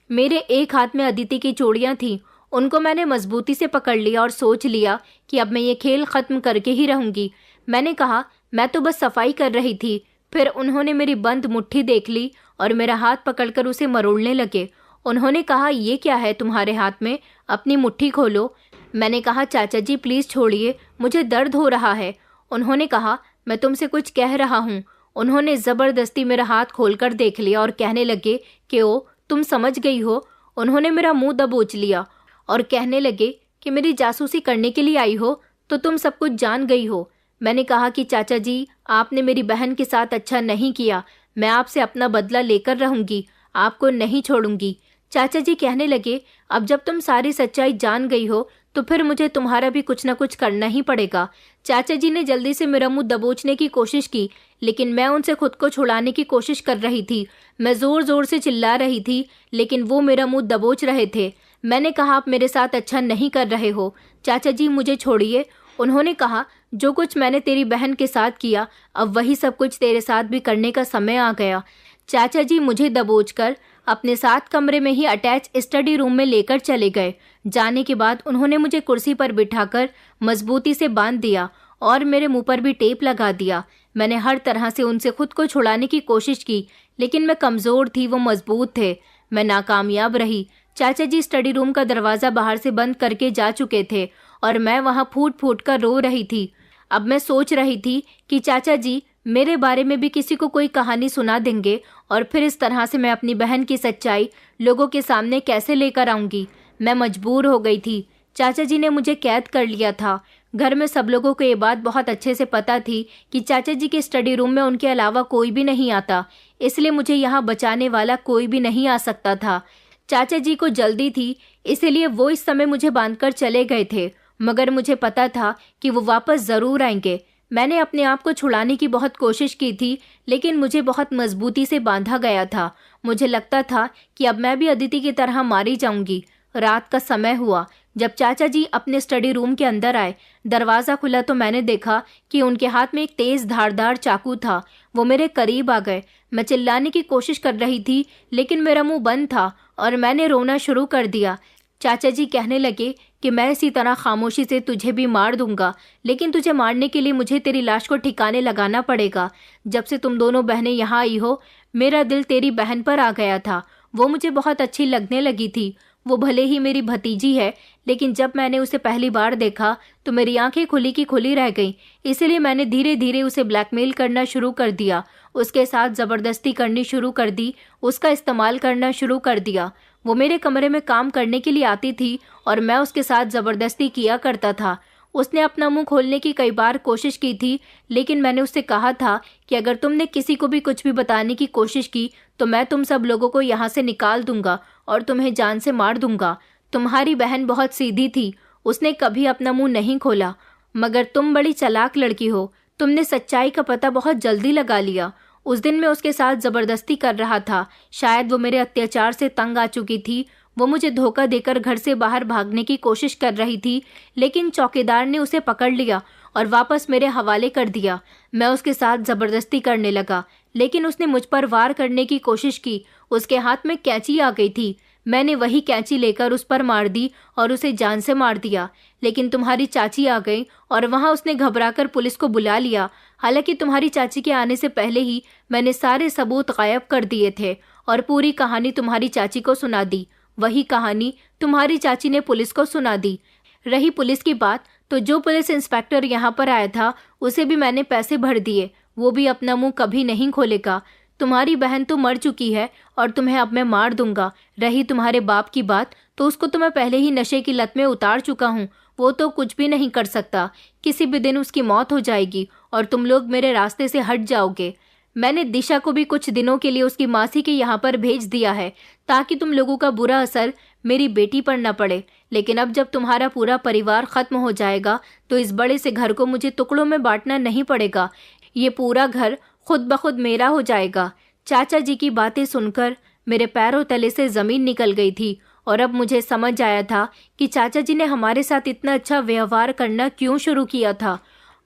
मेरे एक हाथ में अदिति की चूड़ियां थीं। उनको मैंने मजबूती से पकड़ लिया और सोच लिया कि अब मैं ये खेल खत्म करके ही रहूंगी। मैंने कहा, मैं तो बस सफाई कर रही थी। फिर उन्होंने मेरी बंद मुट्ठी देख ली और मेरा हाथ पकड़कर उसे मरोड़ने लगे। उन्होंने कहा, ये क्या है तुम्हारे हाथ में, अपनी मुट्ठी खोलो। मैंने कहा, चाचा जी प्लीज छोड़िए, मुझे दर्द हो रहा है। उन्होंने कहा, मैं तुमसे कुछ कह रहा हूँ। उन्होंने जबरदस्ती मेरा हाथ खोलकर देख लिया और कहने लगे कि ओ तुम समझ गई हो। उन्होंने मेरा मुंह दबोच लिया और कहने लगे कि मेरी जासूसी करने के लिए आई हो तो तुम सब कुछ जान गई हो। मैंने कहा कि चाचा जी, आपने मेरी बहन के साथ अच्छा नहीं किया। मैं आपसे अपना बदला लेकर रहूंगी, आपको नहीं छोड़ूंगी। चाचा जी कहने लगे, अब जब तुम सारी सच्चाई जान गई हो तो फिर मुझे तुम्हारा भी कुछ न कुछ करना ही पड़ेगा। चाचा जी ने जल्दी से मेरा मुंह दबोचने की कोशिश की, लेकिन मैं उनसे खुद को छुड़ाने की कोशिश कर रही थी। मैं जोर जोर से चिल्ला रही थी, लेकिन वो मेरा मुंह दबोच रहे थे। मैंने कहा, आप मेरे साथ अच्छा नहीं कर रहे हो, चाचा जी मुझे छोड़िए। उन्होंने कहा, जो कुछ मैंने तेरी बहन के साथ किया, अब वही सब कुछ तेरे साथ भी करने का समय आ गया। चाचा जी मुझे दबोचकर अपने साथ कमरे में ही अटैच स्टडी रूम में लेकर चले गए। जाने के बाद उन्होंने मुझे कुर्सी पर बिठाकर मजबूती से बांध दिया और मेरे मुंह पर भी टेप लगा दिया। मैंने हर तरह से उनसे खुद को छुड़ाने की कोशिश की, लेकिन मैं कमजोर थी, वो मजबूत थे। मैं नाकामयाब रही। चाचा जी स्टडी रूम का दरवाजा बाहर से बंद करके जा चुके थे और मैं वहां फूट फूट कर रो रही थी। अब मैं सोच रही थी कि चाचा जी मेरे बारे में भी किसी को कोई कहानी सुना देंगे और फिर इस तरह से मैं अपनी बहन की सच्चाई लोगों के सामने कैसे लेकर आऊंगी। मैं मजबूर हो गई थी। चाचा जी ने मुझे कैद कर लिया था। घर में सब लोगों को ये बात बहुत अच्छे से पता थी कि चाचा जी के स्टडी रूम में उनके अलावा कोई भी नहीं आता, इसलिए मुझे यहाँ बचाने वाला कोई भी नहीं आ सकता था। चाचा जी को जल्दी थी, इसलिए वो इस समय मुझे बांधकर चले गए थे, मगर मुझे पता था कि वो वापस जरूर आएंगे। मैंने अपने आप को छुड़ाने की बहुत कोशिश की थी, लेकिन मुझे बहुत मजबूती से बांधा गया था। मुझे लगता था कि अब मैं भी अदिति की तरह मारी जाऊंगी। रात का समय हुआ। जब चाचा जी अपने स्टडी रूम के अंदर आए, दरवाज़ा खुला तो मैंने देखा कि उनके हाथ में एक तेज धारदार चाकू था। वो मेरे करीब आ गए। मैं चिल्लाने की कोशिश कर रही थी, लेकिन मेरा मुंह बंद था और मैंने रोना शुरू कर दिया। चाचा जी कहने लगे कि मैं इसी तरह खामोशी से तुझे भी मार दूंगा, लेकिन तुझे मारने के लिए मुझे तेरी लाश को ठिकाने लगाना पड़ेगा। जब से तुम दोनों बहनें यहाँ आई हो, मेरा दिल तेरी बहन पर आ गया था। वो मुझे बहुत अच्छी लगने लगी थी। वो भले ही मेरी भतीजी है, लेकिन जब मैंने उसे पहली बार देखा तो मेरी आंखें खुली की खुली रह गईं। इसलिए मैंने धीरे धीरे उसे ब्लैकमेल करना शुरू कर दिया, उसके साथ ज़बरदस्ती करनी शुरू कर दी, उसका इस्तेमाल करना शुरू कर दिया। वो मेरे कमरे में काम करने के लिए आती थी और मैं उसके साथ ज़बरदस्ती किया करता था। उसने अपना मुंह खोलने की कई बार कोशिश की थी, लेकिन मैंने उससे कहा था कि अगर तुमने किसी को भी कुछ भी बताने की कोशिश की तो मैं तुम सब लोगों को यहाँ से निकाल दूंगा और तुम्हें जान से मार दूंगा। तुम्हारी बहन बहुत सीधी थी, उसने कभी अपना मुंह नहीं खोला, मगर तुम बड़ी चालाक लड़की हो। तुमने सच्चाई का पता बहुत जल्दी लगा लिया। उस दिन मैं उसके साथ ज़बरदस्ती कर रहा था। शायद वो मेरे अत्याचार से तंग आ चुकी थी। वो मुझे धोखा देकर घर से बाहर भागने की कोशिश कर रही थी, लेकिन चौकीदार ने उसे पकड़ लिया और वापस मेरे हवाले कर दिया। मैं उसके साथ ज़बरदस्ती करने लगा, लेकिन उसने मुझ पर वार करने की कोशिश की। उसके हाथ में कैंची आ गई थी। मैंने वही कैंची लेकर उस पर मार दी और उसे जान से मार दिया। लेकिन तुम्हारी चाची आ गई और वहाँ उसने घबराकर पुलिस को बुला लिया। हालांकि तुम्हारी चाची के आने से पहले ही मैंने सारे सबूत गायब कर दिए थे और पूरी कहानी तुम्हारी चाची को सुना दी। वही कहानी तुम्हारी चाची ने पुलिस को सुना दी। रही पुलिस की बात, तो जो पुलिस इंस्पेक्टर यहाँ पर आया था उसे भी मैंने पैसे भर दिए। वो भी अपना मुंह कभी नहीं खोलेगा। तुम्हारी बहन तो मर चुकी है और तुम्हें अब मैं मार दूंगा। रही तुम्हारे बाप की बात, तो उसको तो मैं पहले ही नशे की लत में उतार चुका हूँ। वो तो कुछ भी नहीं कर सकता। किसी भी दिन उसकी मौत हो जाएगी और तुम लोग मेरे रास्ते से हट जाओगे। मैंने दिशा को भी कुछ दिनों के लिए उसकी मासी के यहाँ पर भेज दिया है, ताकि तुम लोगों का बुरा असर मेरी बेटी पर न पड़े। लेकिन अब जब तुम्हारा पूरा परिवार खत्म हो जाएगा तो इस बड़े से घर को मुझे टुकड़ों में बांटना नहीं पड़ेगा। ये पूरा घर खुद ब खुद मेरा हो जाएगा। चाचा जी की बातें सुनकर मेरे पैरों तले से जमीन निकल गई थी और अब मुझे समझ आया था कि चाचा जी ने हमारे साथ इतना अच्छा व्यवहार करना क्यों शुरू किया था।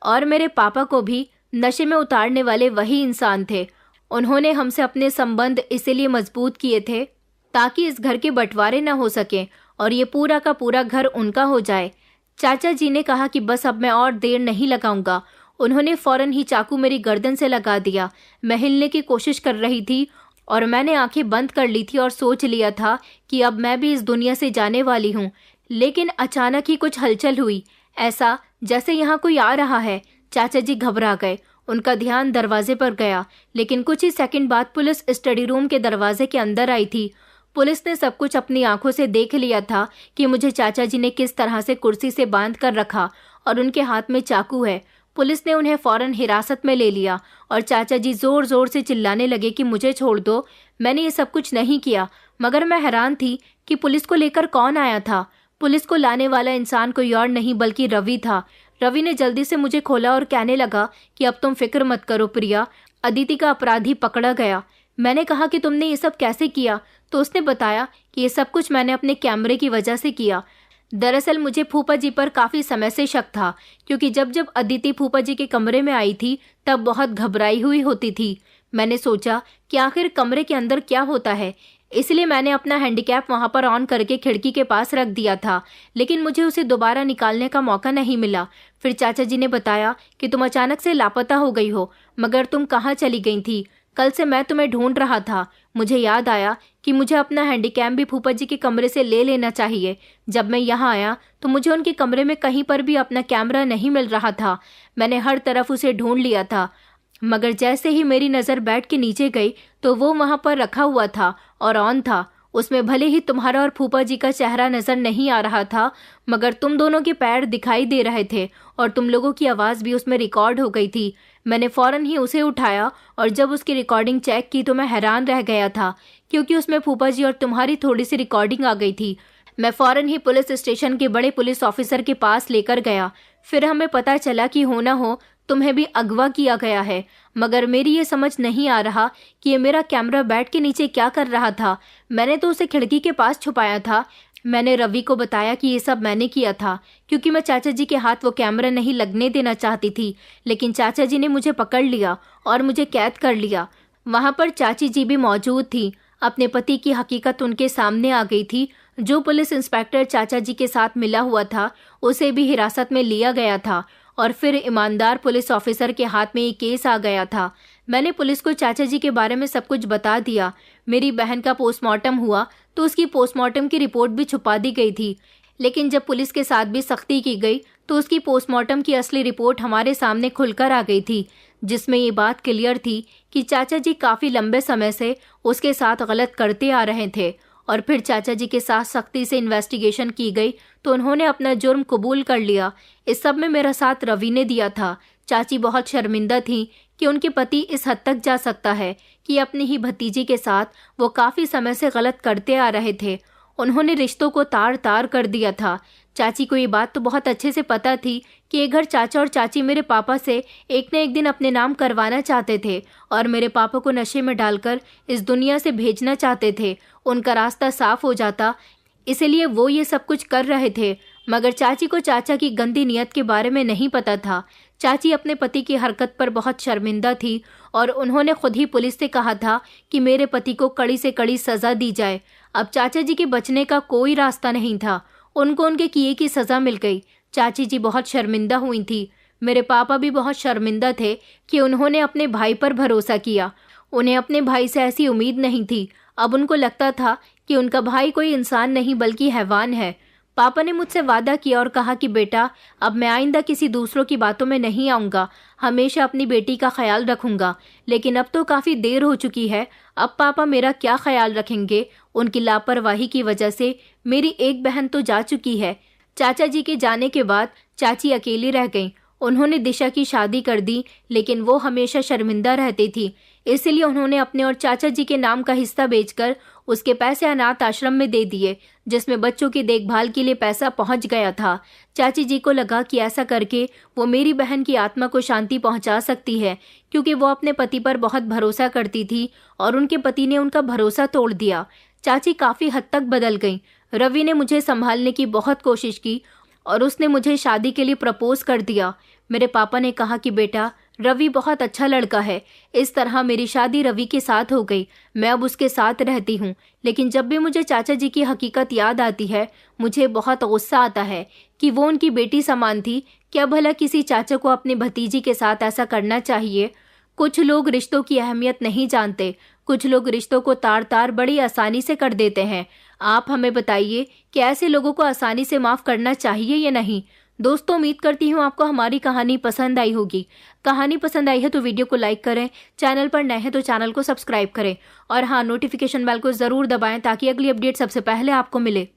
और मेरे पापा को भी नशे में उतारने वाले वही इंसान थे। उन्होंने हमसे अपने संबंध इसीलिए मजबूत किए थे ताकि इस घर के बंटवारे न हो सके और ये पूरा का पूरा घर उनका हो जाए। चाचा जी ने कहा कि बस अब मैं और देर नहीं लगाऊंगा। उन्होंने फौरन ही चाकू मेरी गर्दन से लगा दिया। मैं हिलने की कोशिश कर रही थी और मैंने आंखें बंद कर ली थी और सोच लिया था कि अब मैं भी इस दुनिया से जाने वाली हूँ। लेकिन अचानक ही कुछ हलचल हुई, ऐसा जैसे यहाँ कोई आ रहा है। चाचा जी घबरा गए। उनका ध्यान दरवाजे पर गया, लेकिन कुछ ही सेकंड बाद पुलिस स्टडी रूम के दरवाजे के अंदर आई थी। पुलिस ने सब कुछ अपनी आंखों से देख लिया था कि मुझे चाचा जी ने किस तरह से कुर्सी से बांध कर रखा और उनके हाथ में चाकू है। पुलिस ने उन्हें फौरन हिरासत में ले लिया और चाचा जी जोर जोर से चिल्लाने लगे कि मुझे छोड़ दो, मैंने ये सब कुछ नहीं किया। मगर मैं हैरान थी कि पुलिस को लेकर कौन आया था। पुलिस को लाने वाला इंसान कोई और नहीं बल्कि रवि था। रवि ने जल्दी से मुझे खोला और कहने लगा कि अब तुम फिक्र मत करो प्रिया, अदिति का अपराधी पकड़ा गया। मैंने कहा कि तुमने ये सब कैसे किया, तो उसने बताया कि ये सब कुछ मैंने अपने कैमरे की वजह से किया। दरअसल मुझे फूफा जी पर काफ़ी समय से शक था, क्योंकि जब जब अदिति फूफा जी के कमरे में आई थी तब बहुत घबराई हुई होती थी। मैंने सोचा कि आखिर कमरे के अंदर क्या होता है, इसलिए मैंने अपना हैंडीकैप वहां पर ऑन करके खिड़की के पास रख दिया था, लेकिन मुझे उसे दोबारा निकालने का मौका नहीं मिला। फिर चाचा जी ने बताया कि तुम अचानक से लापता हो गई हो, मगर तुम कहाँ चली गई थी? कल से मैं तुम्हें ढूंढ रहा था। मुझे याद आया कि मुझे अपना हैंडीकैप भी फूफा जी के कमरे से ले लेना चाहिए। जब मैं यहाँ आया तो मुझे उनके कमरे में कहीं पर भी अपना कैमरा नहीं मिल रहा था। मैंने हर तरफ उसे ढूंढ लिया था, मगर जैसे ही मेरी नज़र बेड के नीचे गई तो वो वहाँ पर रखा हुआ था और ऑन था। उसमें भले ही तुम्हारा और फूफा जी का चेहरा नज़र नहीं आ रहा था, मगर तुम दोनों के पैर दिखाई दे रहे थे और तुम लोगों की आवाज़ भी उसमें रिकॉर्ड हो गई थी। मैंने फ़ौरन ही उसे उठाया और जब उसकी रिकॉर्डिंग चेक की तो मैं हैरान रह गया था, क्योंकि उसमें फूफा जी और तुम्हारी थोड़ी सी रिकॉर्डिंग आ गई थी। मैं फ़ौरन ही पुलिस स्टेशन के बड़े पुलिस ऑफिसर के पास लेकर गया। फिर हमें पता चला कि हो ना हो तुम्हें भी अगवा किया गया है। मगर मेरी ये समझ नहीं आ रहा कि ये मेरा कैमरा बेड के नीचे क्या कर रहा था। मैंने तो उसे खिड़की के पास छुपाया था। मैंने रवि को बताया कि ये सब मैंने किया था, क्योंकि मैं चाचा जी के हाथ वो कैमरा नहीं लगने देना चाहती थी। लेकिन चाचा जी ने मुझे पकड़ लिया और मुझे कैद कर लिया। वहाँ पर चाची जी भी मौजूद थी। अपने पति की हकीकत उनके सामने आ गई थी। जो पुलिस इंस्पेक्टर चाचा जी के साथ मिला हुआ था, उसे भी हिरासत में लिया गया था और फिर ईमानदार पुलिस ऑफिसर के हाथ में ये केस आ गया था। मैंने पुलिस को चाचा जी के बारे में सब कुछ बता दिया। मेरी बहन का पोस्टमार्टम हुआ तो उसकी पोस्टमार्टम की रिपोर्ट भी छुपा दी गई थी। लेकिन जब पुलिस के साथ भी सख्ती की गई तो उसकी पोस्टमार्टम की असली रिपोर्ट हमारे सामने खुलकर आ गई थी, जिसमें ये बात क्लियर थी कि चाचा जी काफ़ी लंबे समय से उसके साथ गलत करते आ रहे थे। और फिर चाचा जी के साथ सख्ती से इन्वेस्टिगेशन की गई तो उन्होंने अपना जुर्म कबूल कर लिया। इस सब में मेरा साथ रवि ने दिया था। चाची बहुत शर्मिंदा थी कि उनके पति इस हद तक जा सकता है कि अपनी ही भतीजी के साथ वो काफ़ी समय से गलत करते आ रहे थे। उन्होंने रिश्तों को तार तार कर दिया था। चाची को ये बात तो बहुत अच्छे से पता थी कि ये घर चाचा और चाची मेरे पापा से एक न एक दिन अपने नाम करवाना चाहते थे और मेरे पापा को नशे में डालकर इस दुनिया से भेजना चाहते थे। उनका रास्ता साफ हो जाता, इसलिए वो ये सब कुछ कर रहे थे। मगर चाची को चाचा की गंदी नीयत के बारे में नहीं पता था। चाची अपने पति की हरकत पर बहुत शर्मिंदा थी और उन्होंने खुद ही पुलिस से कहा था कि मेरे पति को कड़ी से कड़ी सज़ा दी जाए। अब चाचा जी के बचने का कोई रास्ता नहीं था। उनको उनके किए की सज़ा मिल गई। चाची जी बहुत शर्मिंदा हुई थी। मेरे पापा भी बहुत शर्मिंदा थे कि उन्होंने अपने भाई पर भरोसा किया। उन्हें अपने भाई से ऐसी उम्मीद नहीं थी। अब उनको लगता था कि उनका भाई कोई इंसान नहीं बल्कि हैवान है। पापा ने मुझसे वादा किया और कहा कि बेटा, अब मैं आइंदा किसी दूसरों की बातों में नहीं आऊँगा, हमेशा अपनी बेटी का ख्याल रखूँगा। लेकिन अब तो काफ़ी देर हो चुकी है। अब पापा मेरा क्या ख्याल रखेंगे? उनकी लापरवाही की वजह से मेरी एक बहन तो जा चुकी है। चाचा जी के जाने के बाद चाची अकेली रह गईं। उन्होंने दिशा की शादी कर दी, लेकिन वो हमेशा शर्मिंदा रहती थी। इसलिए उन्होंने अपने और चाचा जी के नाम का हिस्सा बेचकर उसके पैसे अनाथ आश्रम में दे दिए, जिसमें बच्चों की देखभाल के लिए पैसा पहुंच गया था। चाची जी को लगा कि ऐसा करके वो मेरी बहन की आत्मा को शांति पहुंचा सकती है, क्योंकि वो अपने पति पर बहुत भरोसा करती थी और उनके पति ने उनका भरोसा तोड़ दिया। चाची काफ़ी हद तक बदल गई। रवि ने मुझे संभालने की बहुत कोशिश की और उसने मुझे शादी के लिए प्रपोज कर दिया। मेरे पापा ने कहा कि बेटा, रवि बहुत अच्छा लड़का है। इस तरह मेरी शादी रवि के साथ हो गई। मैं अब उसके साथ रहती हूँ। लेकिन जब भी मुझे चाचा जी की हकीकत याद आती है, मुझे बहुत गुस्सा आता है कि वो उनकी बेटी समान थी। क्या भला किसी चाचा को अपनी भतीजी के साथ ऐसा करना चाहिए? कुछ लोग रिश्तों की अहमियत नहीं जानते। कुछ लोग रिश्तों को तार तार बड़ी आसानी से कर देते हैं। आप हमें बताइए कि ऐसे लोगों को आसानी से माफ़ करना चाहिए या नहीं? दोस्तों, उम्मीद करती हूँ आपको हमारी कहानी पसंद आई होगी। कहानी पसंद आई है तो वीडियो को लाइक करें, चैनल पर नए हैं तो चैनल को सब्सक्राइब करें और हाँ, नोटिफिकेशन बेल को ज़रूर दबाएं ताकि अगली अपडेट सबसे पहले आपको मिले।